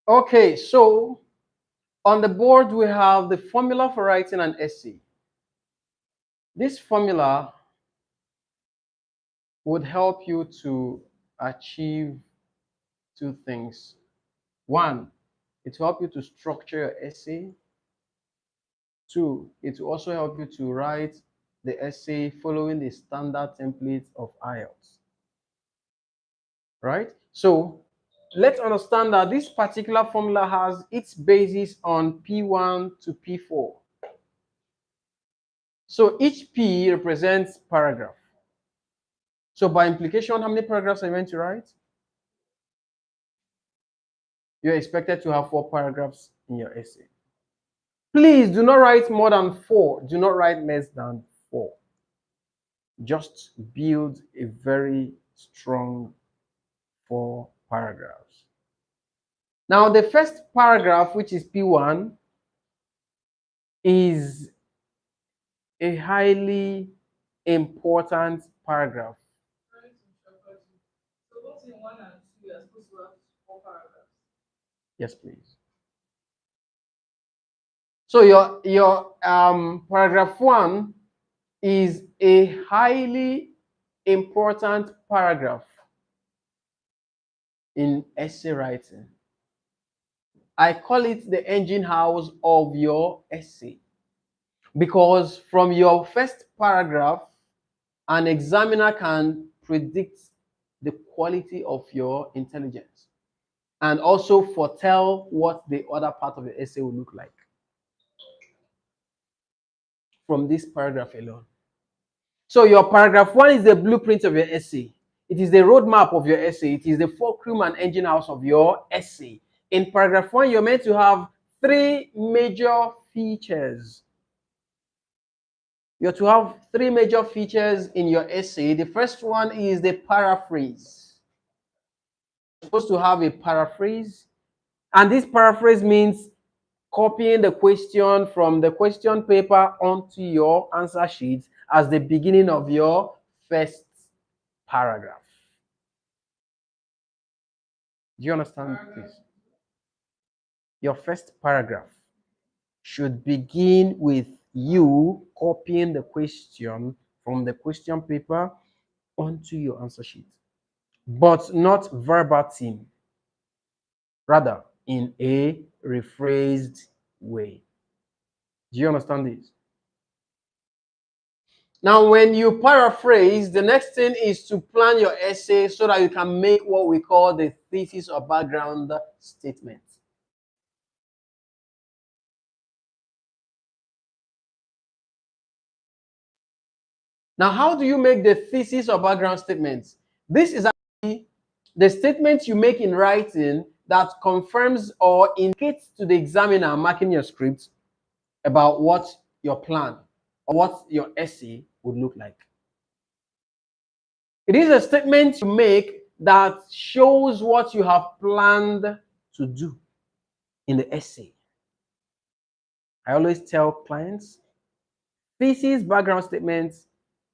Okay, so on the board we have the formula for writing an essay. This formula would help you to achieve two things. One, it will help you to structure your essay. Two, it will also help you to write the essay following the standard template of IELTS. Right? So let's understand that this particular formula has its basis on P1 to P4. So each P represents paragraph. So by implication, how many paragraphs are you going to write? You're expected to have 4 paragraphs in your essay. Please do not write more than 4. Do not write less than 4. Just build a very strong 4 paragraphs. Now, the first paragraph, which is P1, is a highly important paragraph. Sorry to interrupt you. So both in one and two, you're supposed to have four paragraphs. Yes, please. So your paragraph 1 is a highly important paragraph in essay writing. I call it the engine house of your essay because from your first paragraph, an examiner can predict the quality of your intelligence and also foretell what the other part of the essay will look like from this paragraph alone. So your paragraph 1 is the blueprint of your essay. It is the roadmap of your essay. It is the fulcrum and engine house of your essay. In paragraph 1, you're meant to have 3 major features. You're to have 3 major features in your essay. The first one is the paraphrase. You're supposed to have a paraphrase. And this paraphrase means copying the question from the question paper onto your answer sheet as the beginning of your first paragraph. Do you understand this? Your first paragraph should begin with you copying the question from the question paper onto your answer sheet, but not verbatim, rather in a rephrased way. Do you understand this? Now, when you paraphrase, the next thing is to plan your essay so that you can make what we call the thesis or background statement. Now, how do you make the thesis or background statement? This is actually the statement you make in writing that confirms or indicates to the examiner marking your script about what your plan or what your essay would look like. It is a statement you make that shows what you have planned to do in the essay. I always tell clients, thesis background statement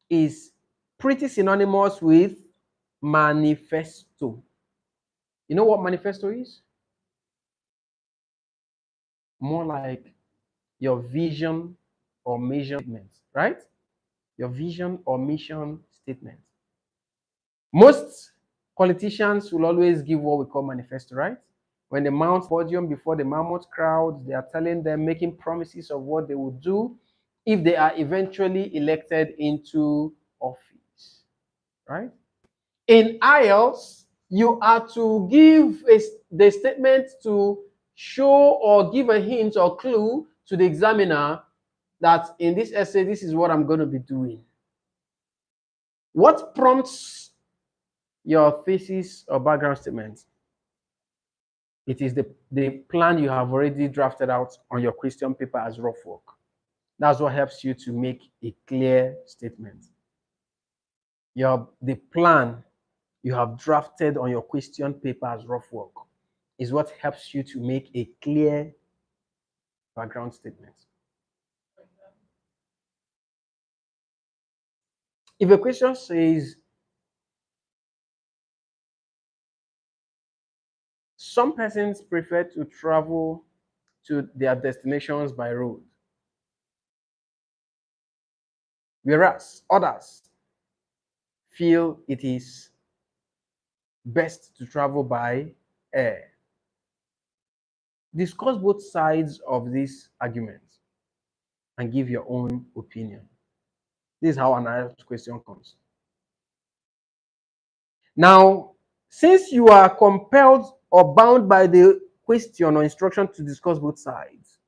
is pretty synonymous with manifesto. You know what manifesto is? More like your vision or mission statement, right? Your vision or mission statement. Most politicians will always give what we call manifesto, right? When they mount podium before the mammoth crowd, they are telling them, making promises of what they will do if they are eventually elected into office, right? In IELTS, you are to give the statement to show or give a hint or clue to the examiner that in this essay, this is what I'm going to be doing. What prompts your thesis or background statement? It is the plan you have already drafted out on your question paper as rough work. That's what helps you to make a clear statement. The plan you have drafted on your question paper as rough work is what helps you to make a clear background statement. If a question says, Some persons prefer to travel to their destinations by road, whereas others feel it is best to travel by air. Discuss both sides of this argument and give your own opinion. This is how an IELTS question comes. Now, since you are compelled or bound by the question or instruction to discuss both sides,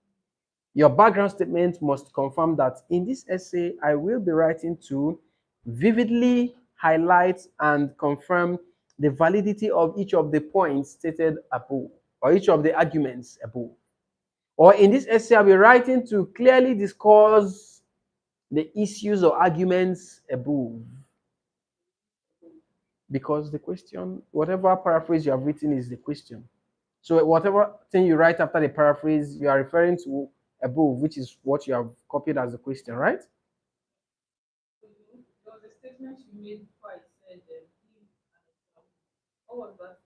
your background statement must confirm that in this essay, I will be writing to vividly highlight and confirm the validity of each of the points stated above, or each of the arguments above. Or in this essay, I'll be writing to clearly discuss the issues or arguments above. Because the question, whatever paraphrase you have written is the question. So whatever thing you write after the paraphrase, you are referring to above, which is what you have copied as the question, right? There was a statement you made before I said, give an example. What was that?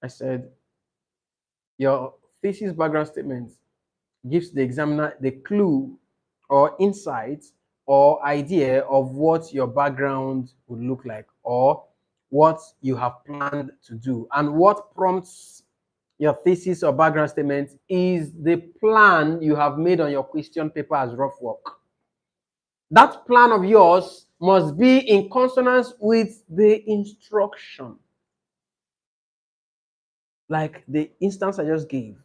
I said your thesis background statement gives the examiner the clue or insight or idea of what your background would look like or what you have planned to do. And what prompts your thesis or background statement is the plan you have made on your question paper as rough work. That plan of yours must be in consonance with the instruction. Like the instance I just gave.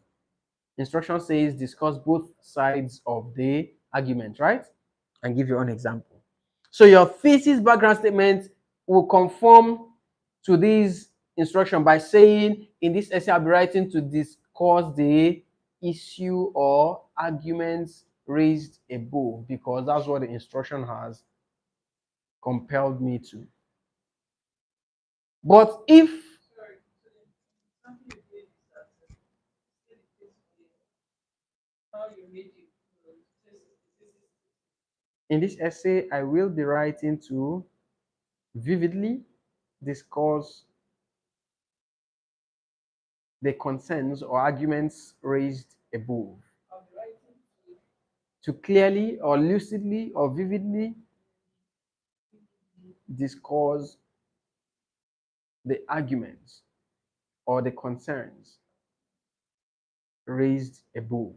Instruction says discuss both sides of the argument, right? And give your own example. So your thesis background statement will conform to this instruction by saying, in this essay, I'll be writing to discuss the issue or arguments raised above, because that's what the instruction has compelled me to. But if Sorry, so the example you gave is that you said it takes how you made it. in this essay, I will be writing to vividly discuss the concerns or arguments raised above, I'll be writing to clearly or lucidly or vividly discuss the arguments or the concerns raised above.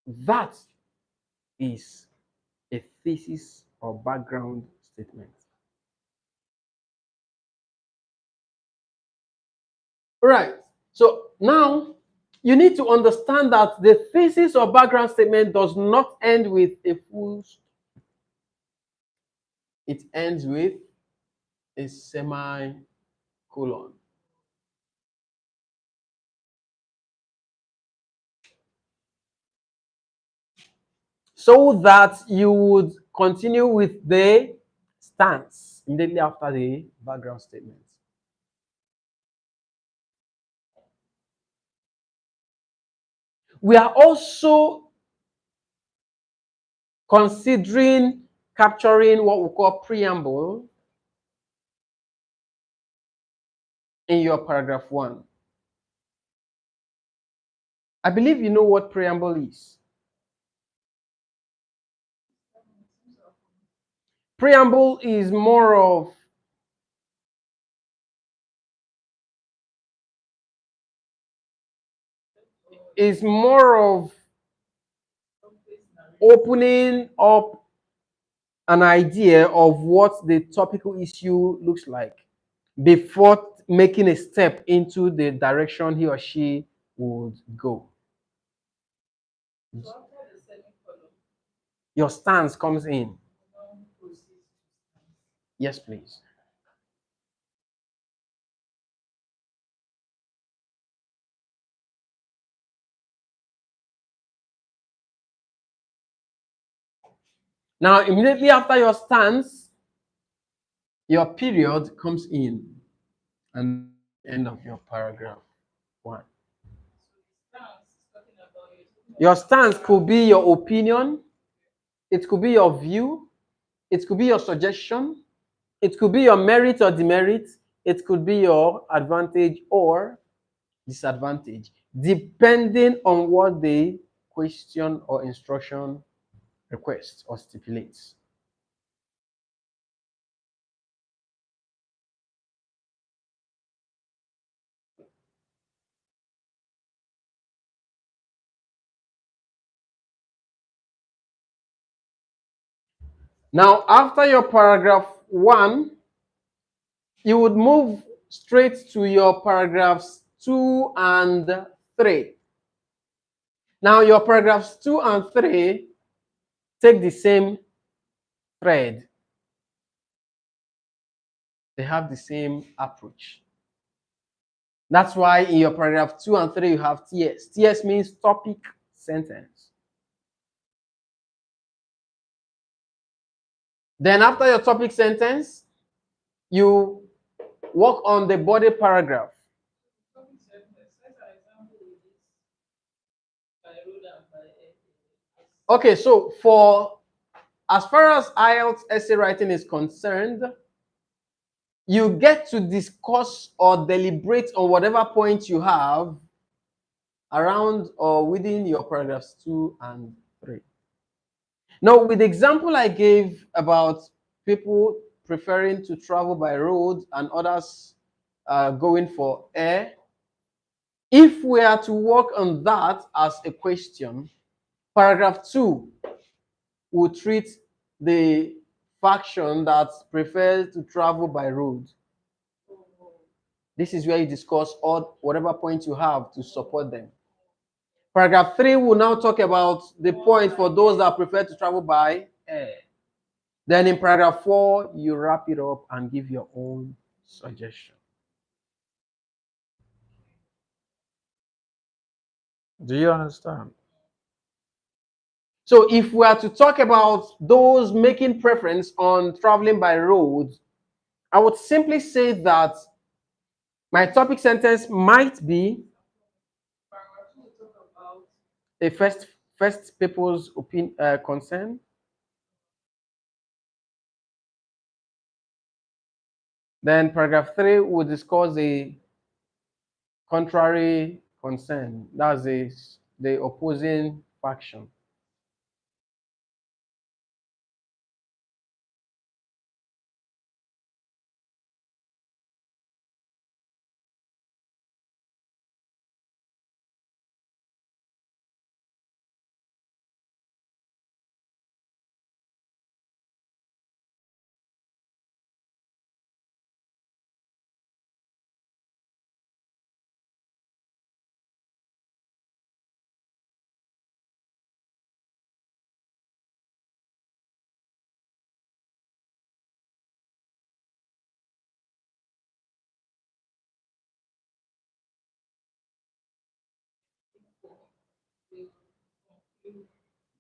That is a thesis or background statement. All right. So now you need to understand that the thesis or background statement does not end with a full stop. It ends with a semicolon. So that you would continue with the stance immediately after the background statement. We are also considering capturing what we call preamble in your paragraph 1. I believe you know what preamble is. Preamble is more of opening up an idea of what the topical issue looks like before making a step into the direction he or she would go. so after the semicolon, Your stance comes in. now proceed to stance. Yes, please. Now, immediately after your stance, your period comes in, and that's the end of your paragraph 1. So the stance is talking about Your stance could be your opinion, it could be your view, it could be your suggestion, It could be your merit or demerit. It could be your advantage or disadvantage, depending on what the question or instruction requests or stipulates. Now, after your paragraph 1, you would move straight to your paragraphs 2 and 3. Now, your paragraphs 2 and 3 take the same thread. They have the same approach. That's why in your paragraph 2 and 3 you have TS. TS means topic sentence. Then after your topic sentence, you work on the body paragraph. Okay, so for as far as IELTS essay writing is concerned, you get to discuss or deliberate on whatever point you have around or within your paragraphs 2 and 3. Now, with the example I gave about people preferring to travel by road and others going for air, if we are to work on that as a question, paragraph 2 will treat the faction that prefers to travel by road. This is where you discuss all whatever points you have to support them. Paragraph 3 will now talk about the point for those that prefer to travel by air. Then in paragraph 4, you wrap it up and give your own suggestion. Do you understand? So if we are to talk about those making preference on traveling by road, I would simply say that my topic sentence might be a first people's concern. Then paragraph 3 will discuss a contrary concern. That's the opposing faction.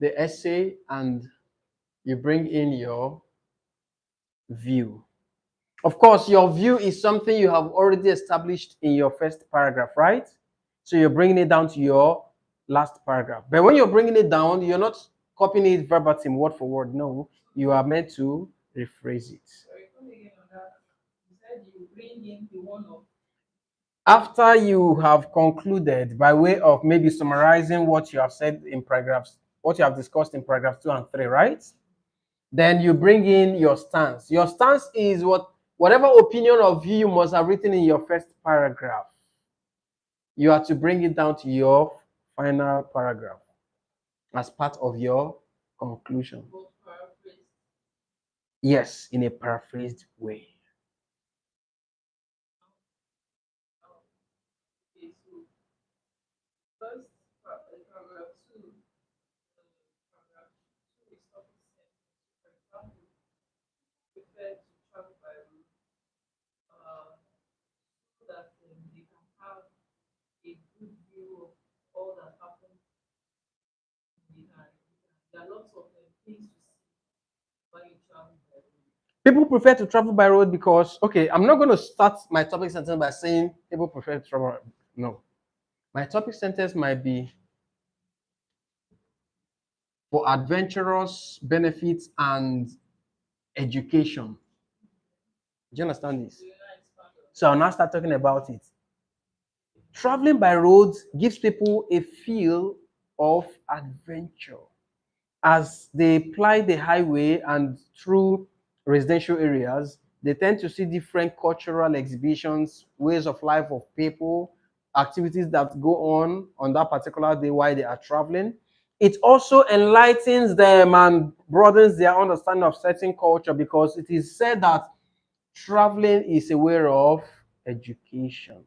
The essay, and you bring in your view. Of course, your view is something you have already established in your first paragraph, right? So you're bringing it down to your last paragraph. But when you're bringing it down, you're not copying it verbatim, word for word. No, you are meant to rephrase it. After you have concluded by way of maybe summarizing what you have said in paragraphs, what you have discussed in paragraphs 2 and 3, right? Then you bring in your stance. Your stance is whatever opinion or view you must have written in your first paragraph. You are to bring it down to your final paragraph as part of your conclusion. Yes, in a paraphrased way. People prefer to travel by road because, okay, I'm not going to start my topic sentence by saying people prefer to travel. No. My topic sentence might be for adventurous benefits and education. Do you understand this? So you're not expand on So I'll now start talking about it. Traveling by road gives people a feel of adventure as they ply the highway and through residential areas. They tend to see different cultural exhibitions, ways of life of people, activities that go on that particular day while they are traveling. It also enlightens them and broadens their understanding of certain culture, because it is said that traveling is a way of education.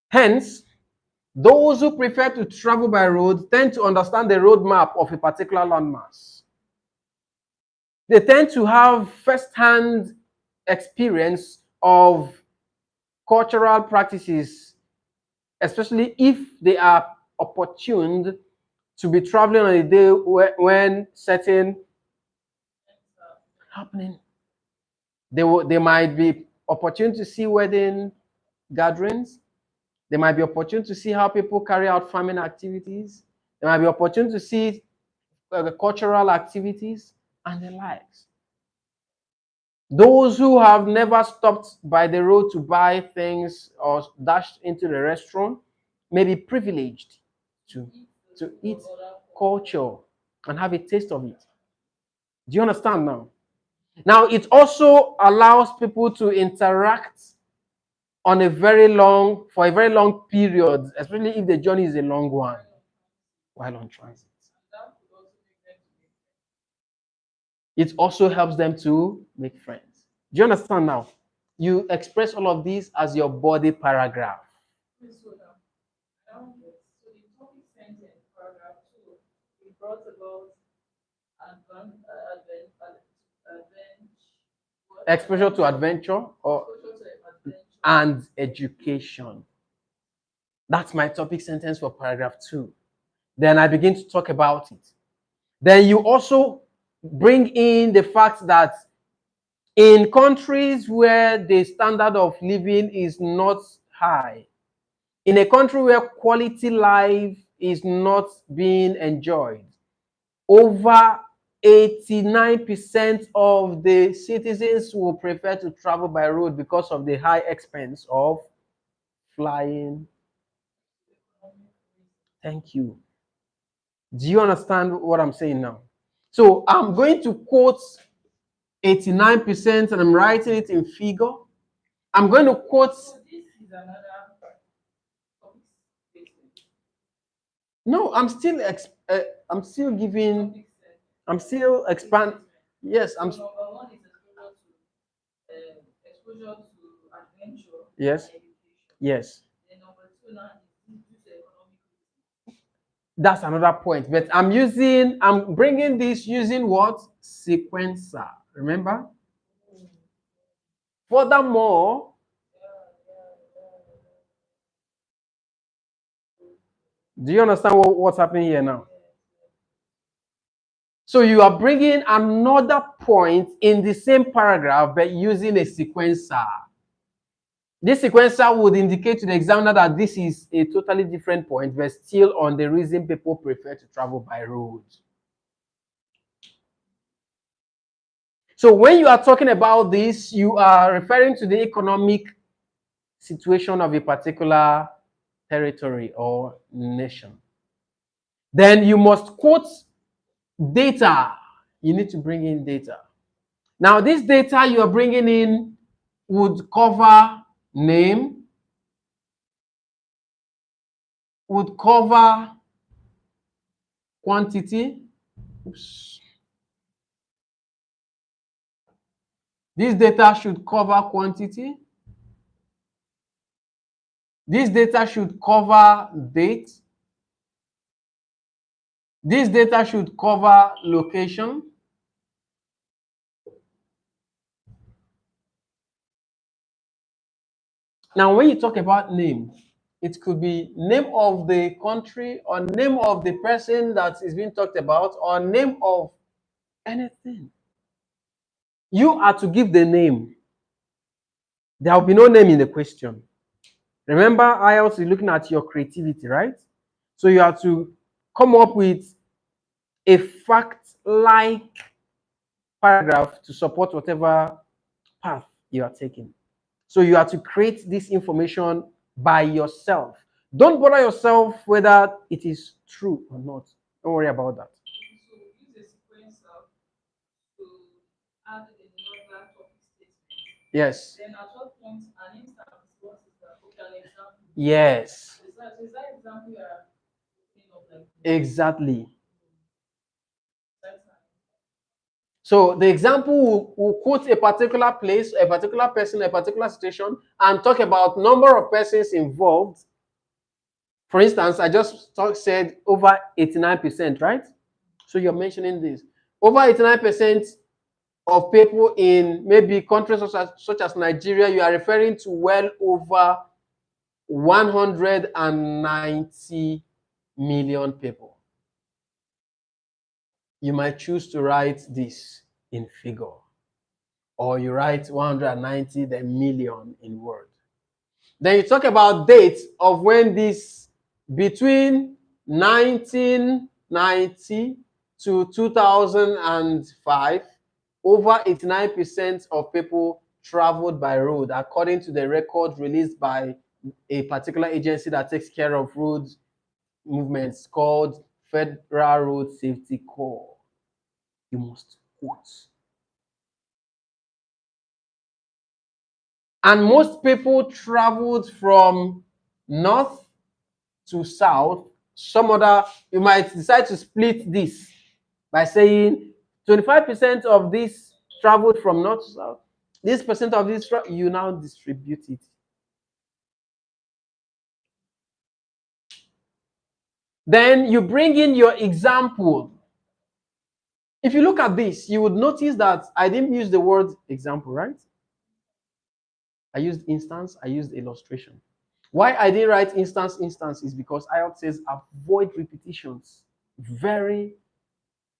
Hence, those who prefer to travel by road tend to understand the roadmap of a particular landmass. They tend to have first-hand experience of cultural practices, especially if they are opportuned to be traveling on a day when certain happening. They might be opportune to see wedding gatherings. They might be opportune to see how people carry out farming activities. They might be opportune to see cultural activities and the likes. Those who have never stopped by the road to buy things or dashed into the restaurant may be privileged to, to eat culture and have a taste of it. Do you understand now? Now, it also allows people to interact for a very long period, especially if the journey is a long one while on transit. that could also make them to make It also helps them to make friends. Do you understand now? You express all of these as your body paragraph. friends. So now, now yes. So the topic sentence, paragraph 2, it brought about Exposure to adventure or exposure to adventure. and education. That's my topic sentence for paragraph 2. Then I begin to talk about it. Then you also bring in the fact that in countries where the standard of living is not high, in a country where quality life is not being enjoyed, over 89% of the citizens will prefer to travel by road because of the high expense of flying. Thank you. Do you understand what I'm saying now? So I'm going to quote 89% and I'm writing it in figure. I'm going to quote. So this is another topic statement. No, I'm still giving. Topic sentence. I'm still expand. Yes, So I'm. number 1 is exposure to adventure Yes, and education. yes. Then number 2 now is due to economic reasons. That's another point. But I'm bringing this using what? Sequencer. Remember? Furthermore, do you understand what's happening here now? So you are bringing another point in the same paragraph, but using a sequencer. This sequencer would indicate to the examiner that this is a totally different point, but still on the reason people prefer to travel by road. So when you are talking about this, you are referring to the economic situation of a particular territory or nation. Then you must quote data. You need to bring in data. Now, this data you are bringing in would cover name, would cover quantity. Oops. This data should cover quantity. This data should cover date. This data should cover location. Now, when you talk about name, it could be name of the country or name of the person that is being talked about or name of anything. You are to give the name. There will be no name in the question. Remember, IELTS is looking at your creativity, right? So you have to come up with a fact-like paragraph to support whatever path you are taking. So you have to create this information by yourself. Don't bother yourself whether it is true or not. Don't worry about that. So use a sequencer to add another topic statement. Yes. Then at what point an instance, what is that? Okay, an example. Yes. Is that example you are thinking of like Exactly. that's nice. So the example will quote a particular place, a particular person, a particular situation, and talk about number of persons involved. For instance, I just said over 89%, right? So you're mentioning this. Over 89% of people in maybe countries such as Nigeria, you are referring to well over 190 million people. You might choose to write this in figure, or you write 190 then million in word. Then you talk about dates of when this between 1990 to 2005, over 89% of people traveled by road, according to the record released by a particular agency that takes care of road movements called Federal Road Safety Corps. You must quote. And most people traveled from north to south. Some other, you might decide to split this by saying 25% of this traveled from north to south. This percent of this, you now distribute it. Then you bring in your example. If you look at this, you would notice that I didn't use the word example, right? I used instance, I used illustration. Why I didn't write instance is because IELTS says avoid repetitions very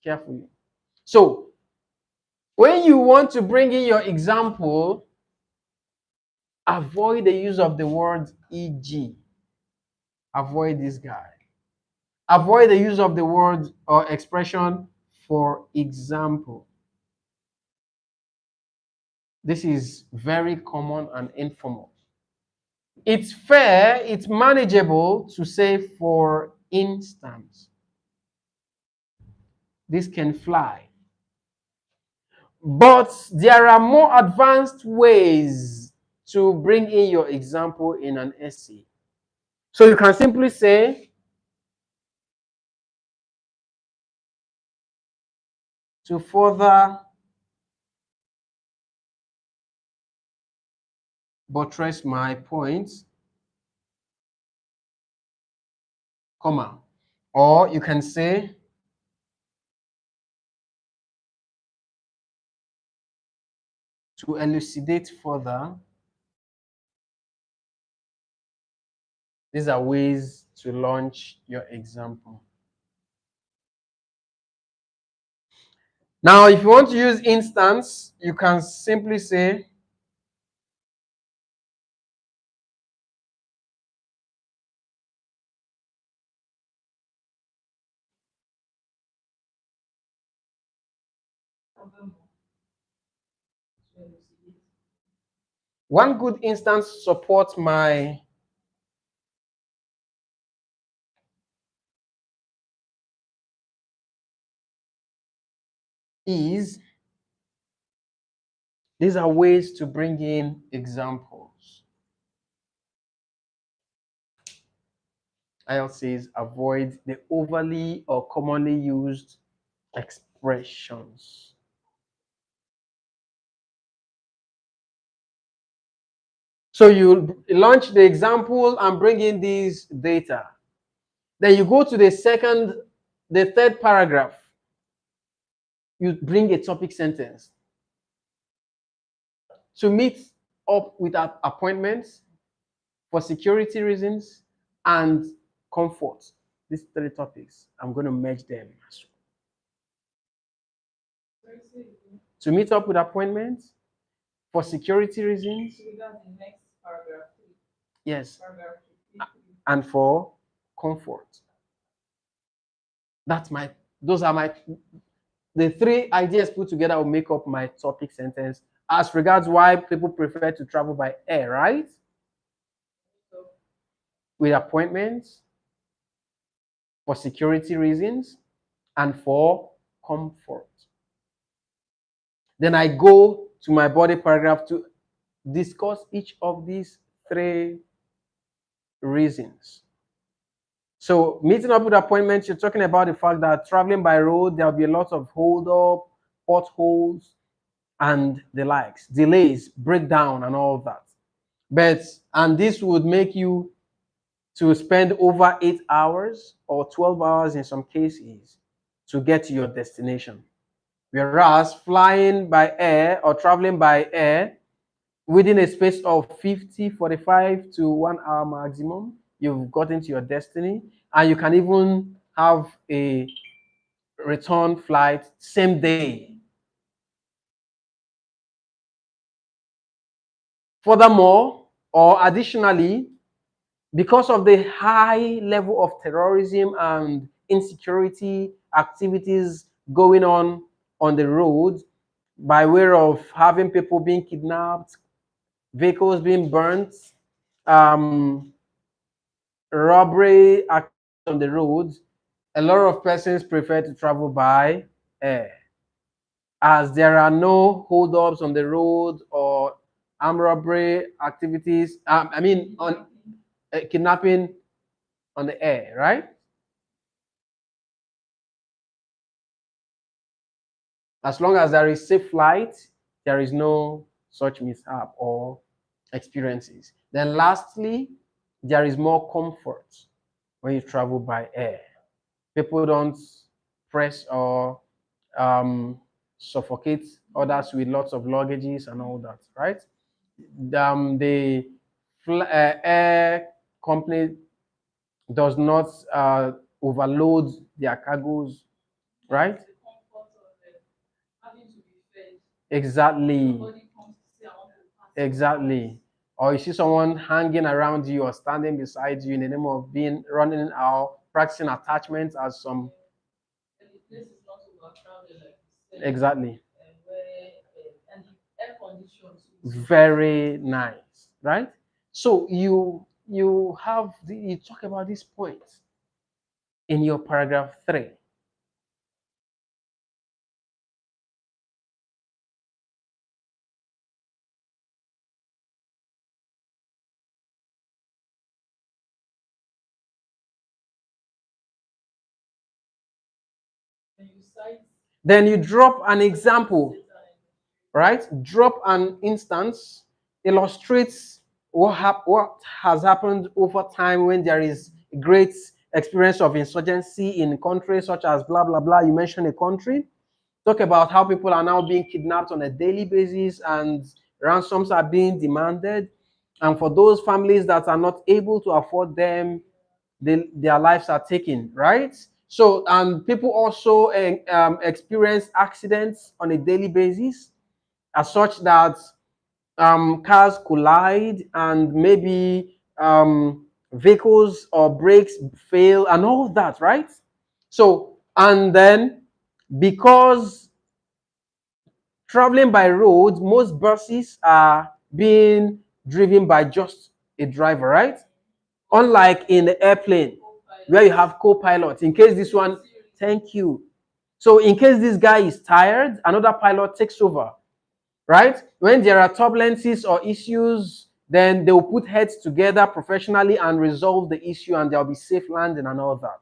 carefully. So when you want to bring in your example, avoid the use of the word e.g. Avoid this guy. Avoid the use of the word or expression for example. This is very common and informal. It's fair, it's manageable to say for instance. This can fly. But there are more advanced ways to bring in your example in an essay. So you can simply say, to further buttress my points, comma. Or you can say, to elucidate further. These are ways to launch your example. Now, if you want to use instance, you can simply say, one good instance supports my is. These are ways to bring in examples. IELTS says avoid the overly or commonly used expressions. So you launch the example and bring in these data. Then you go to the third paragraph. You bring a topic sentence. To meet up with appointments for security reasons and comfort. These three topics, I'm going to merge them. To meet up with appointments for security reasons. So that's the next paragraph. Yes. Paragraph And for comfort. Those are the three ideas put together will make up my topic sentence as regards why people prefer to travel by air, right? So, With appointments, for security reasons, and for comfort. Then I go to my body paragraph to discuss each of these three reasons. So meeting up with appointments, you're talking about the fact that traveling by road, there'll be a lot of hold up, potholes, and the likes, delays, breakdown, and all that. And this would make you to spend over 8 hours or 12 hours in some cases to get to your destination. Whereas flying by air or traveling by air within a space of 50, 45 to 1 hour maximum, you've gotten to your destiny, and you can even have a return flight same day. Furthermore, or additionally, because of the high level of terrorism and insecurity activities going on the road, by way of having people being kidnapped, vehicles being burnt, um, robbery activities on the roads, a lot of persons prefer to travel by air, as there are no hold-ups on the road or armed robbery activities. On kidnapping on the air, right? As long as there is safe flight, there is no such mishap or experiences. Then lastly, there is more comfort when you travel by air. People don't press or um, suffocate others with lots of luggages and all that, right? The air company does not overload their cargoes, right? the comfort of having to be fed. Exactly, Somebody comes to say, I want to pass over. exactly. Or you see someone hanging around you or standing beside you in the name of being running out, practicing attachment as some. And the place is not overcrowded, like you said, Exactly. and the air conditions is so Very nice, right? So you talk about this point in your paragraph 3. and you cite Then you drop an example, right? Drop an instance, illustrates what has happened over time when there is great experience of insurgency in countries such as blah blah blah. You mentioned a country. Talk about how people are now being kidnapped on a daily basis and ransoms are being demanded. And for those families that are not able to afford them, their lives are taken, right? So, and people also experience accidents on a daily basis, as such that cars collide and maybe vehicles or brakes fail and all of that, right? So, and then because traveling by road, most buses are being driven by just a driver, right? Unlike in the airplane where you have co-pilot in case this one. Thank you. So in case this guy is tired, another pilot takes over, right? When there are turbulences or issues, then they will put heads together professionally and resolve the issue, and there'll be safe landing and all that.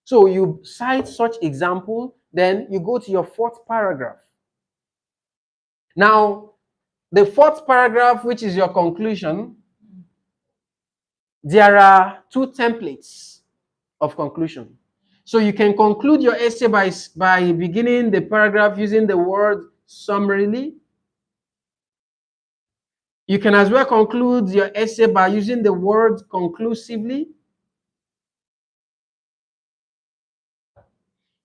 So you cite such example, then you go to your fourth paragraph. Now, the fourth paragraph, which is your conclusion, there are two templates of conclusion. So you can conclude your essay by beginning the paragraph using the word summarily. You can as well conclude your essay by using the word conclusively.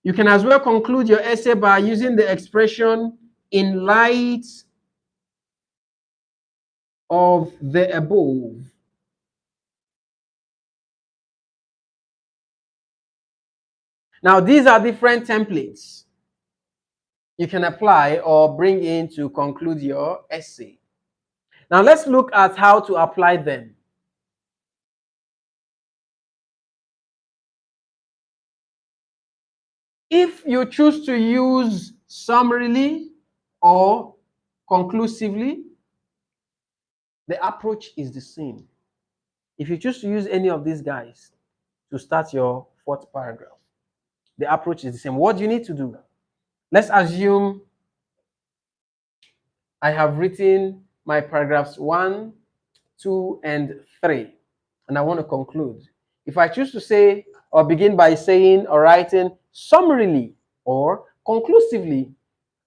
You can as well conclude your essay by using the expression in light of the above. Now, these are different templates. you can apply or bring in to conclude your essay. Now let's look at how to apply them. If you choose to use summarily or conclusively, the approach is the same. If you choose to use any of these guys to start your fourth paragraph, the approach is the same. What do you need to do? Let's assume I have written my paragraphs 1, 2, and 3, and I want to conclude. If I choose to say or begin by saying or writing summarily or conclusively,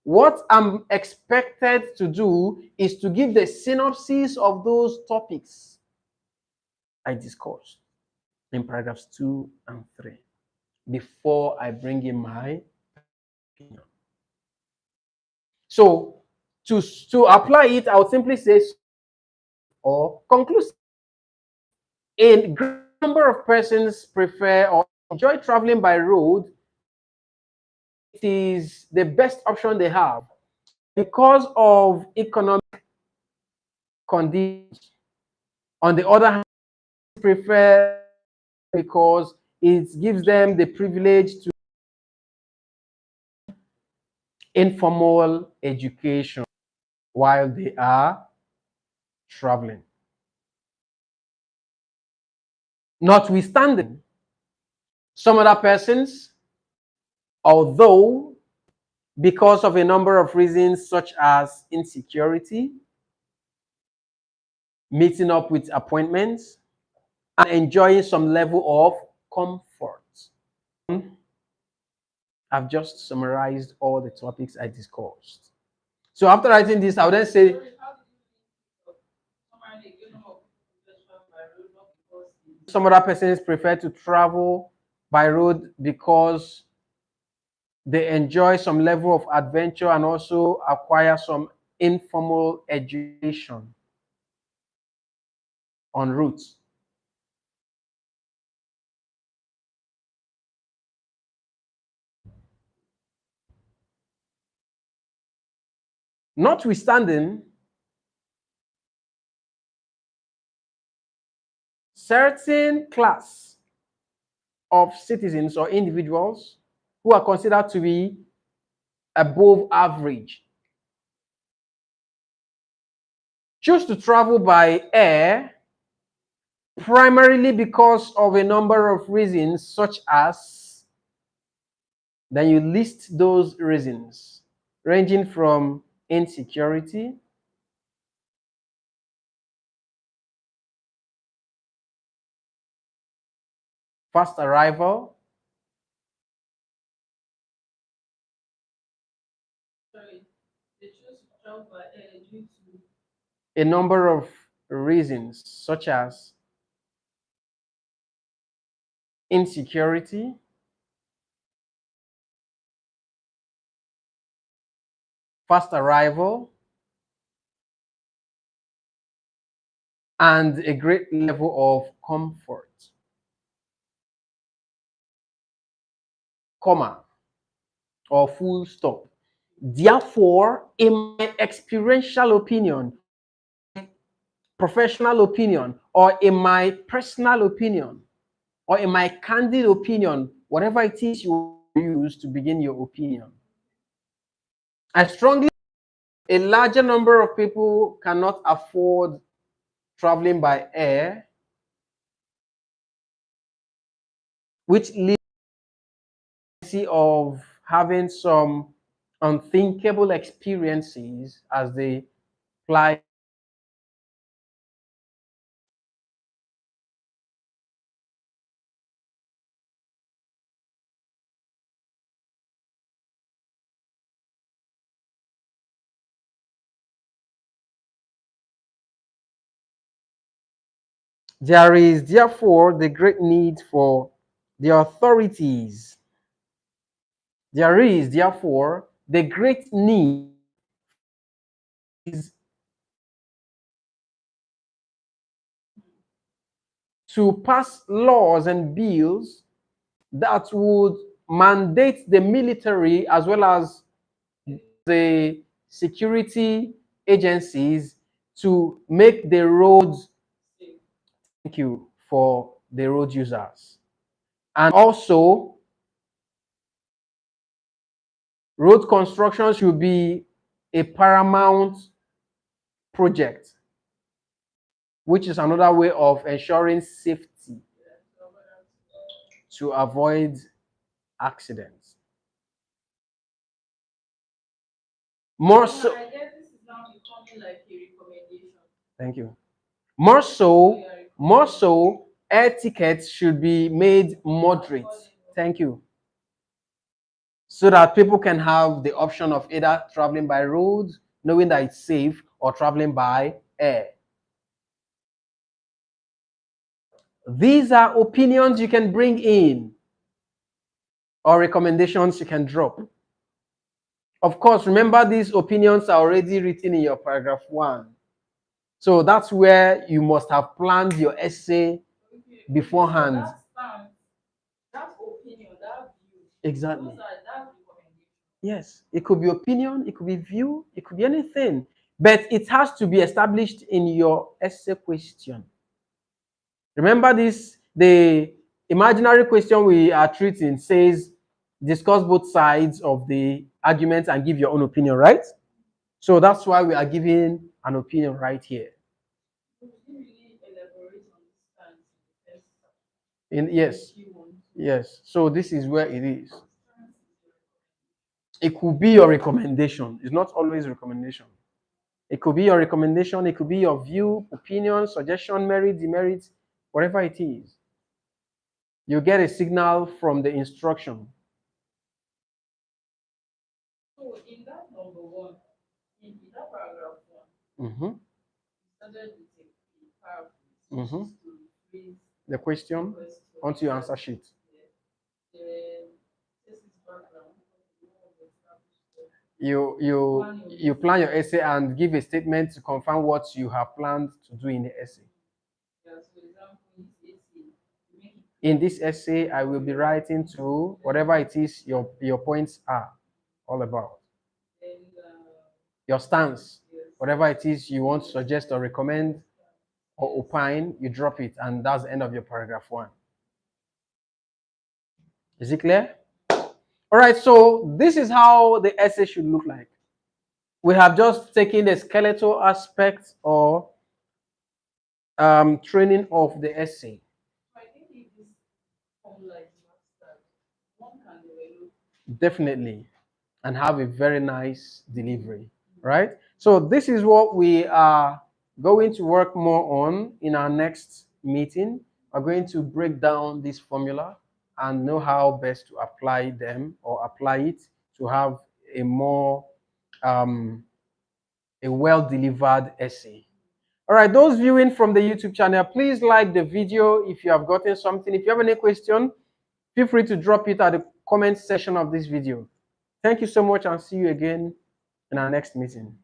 what I'm expected to do is to give the synopsis of those topics I discussed in paragraphs 2 and 3 before I bring in my opinion. So to apply it, I would simply say or conclusive. A great number of persons prefer or enjoy traveling by road. It is the best option they have because of economic conditions. On the other hand, prefer because it gives them the privilege to informal education while they are traveling. Notwithstanding, some other persons, although because of a number of reasons such as insecurity, meeting up with appointments, and enjoying some level of comfort. I've just summarized all the topics I discussed. So after writing this, I would then say Sorry, how did you summary again of professional by road, not because some other persons prefer to travel by road because they enjoy some level of adventure and also acquire some informal education en route. Notwithstanding, certain class of citizens or individuals who are considered to be above average choose to travel by air primarily because of a number of reasons, such as, then you list those reasons, ranging from insecurity, fast arrival, sorry, they choose to travel by air due to a number of reasons, such as insecurity, fast arrival, and a great level of comfort, comma, or full stop. Therefore, in my experiential opinion, professional opinion, or in my personal opinion, or in my candid opinion, whatever it is you use to begin your opinion, I strongly a larger number of people cannot afford traveling by air, which leads of having some unthinkable experiences as they fly. There is therefore the great need for the authorities. There is therefore the great need is to pass laws and bills that would mandate the military as well as the security agencies to make the roads. Thank you for the road users. And also, road construction should be a paramount project, which is another way of ensuring safety to avoid accidents. More so, I guess this is now becoming like a recommendation. thank you. More so, air tickets should be made moderate. Thank you. So that people can have the option of either traveling by road, knowing that it's safe, or traveling by air. These are opinions you can bring in or recommendations you can drop. Of course, remember these opinions are already written in your paragraph 1. So that's where you must have planned your essay beforehand. So that opinion, that view, Exactly. that recommendation. Yes, it could be opinion, it could be view, it could be anything. But it has to be established in your essay question. Remember this, the imaginary question we are treating says discuss both sides of the argument and give your own opinion, right? So that's why we are giving an opinion right here. We didn't really elaborate on the stance in the first Yes, few ones. yes. So this is where it is. It could be your recommendation. It's not always recommendation. It could be your recommendation. It could be your view, opinion, suggestion, merit, demerit, whatever it is. You get a signal from the instruction. So in that number 1, in that paragraph 1, Mm-hmm. started with a paraphrase, Mm-hmm. which is to rephrase The question onto your answer sheet. the thesis background. You plan your essay and give a statement to confirm what you have planned to do in the essay. Yeah, so example, in this essay, to make it In this essay, I will be writing to whatever it is your points are all about. then Your stance, whatever it is you want to suggest or recommend or opine, you drop it, and that's the end of your paragraph 1. Is it clear? All right, so this is how the essay should look like. We have just taken the skeletal aspect or training of the essay. I think if this formula is mastered, one can develop. Definitely, and have a very nice delivery, right? So this is what we are going to work more on in our next meeting. We're going to break down this formula and know how best to apply them or apply it to have a more a well-delivered essay. All right, those viewing from the YouTube channel, please like the video if you have gotten something. If you have any question, feel free to drop it at the comment section of this video. Thank you so much and see you again in our next meeting.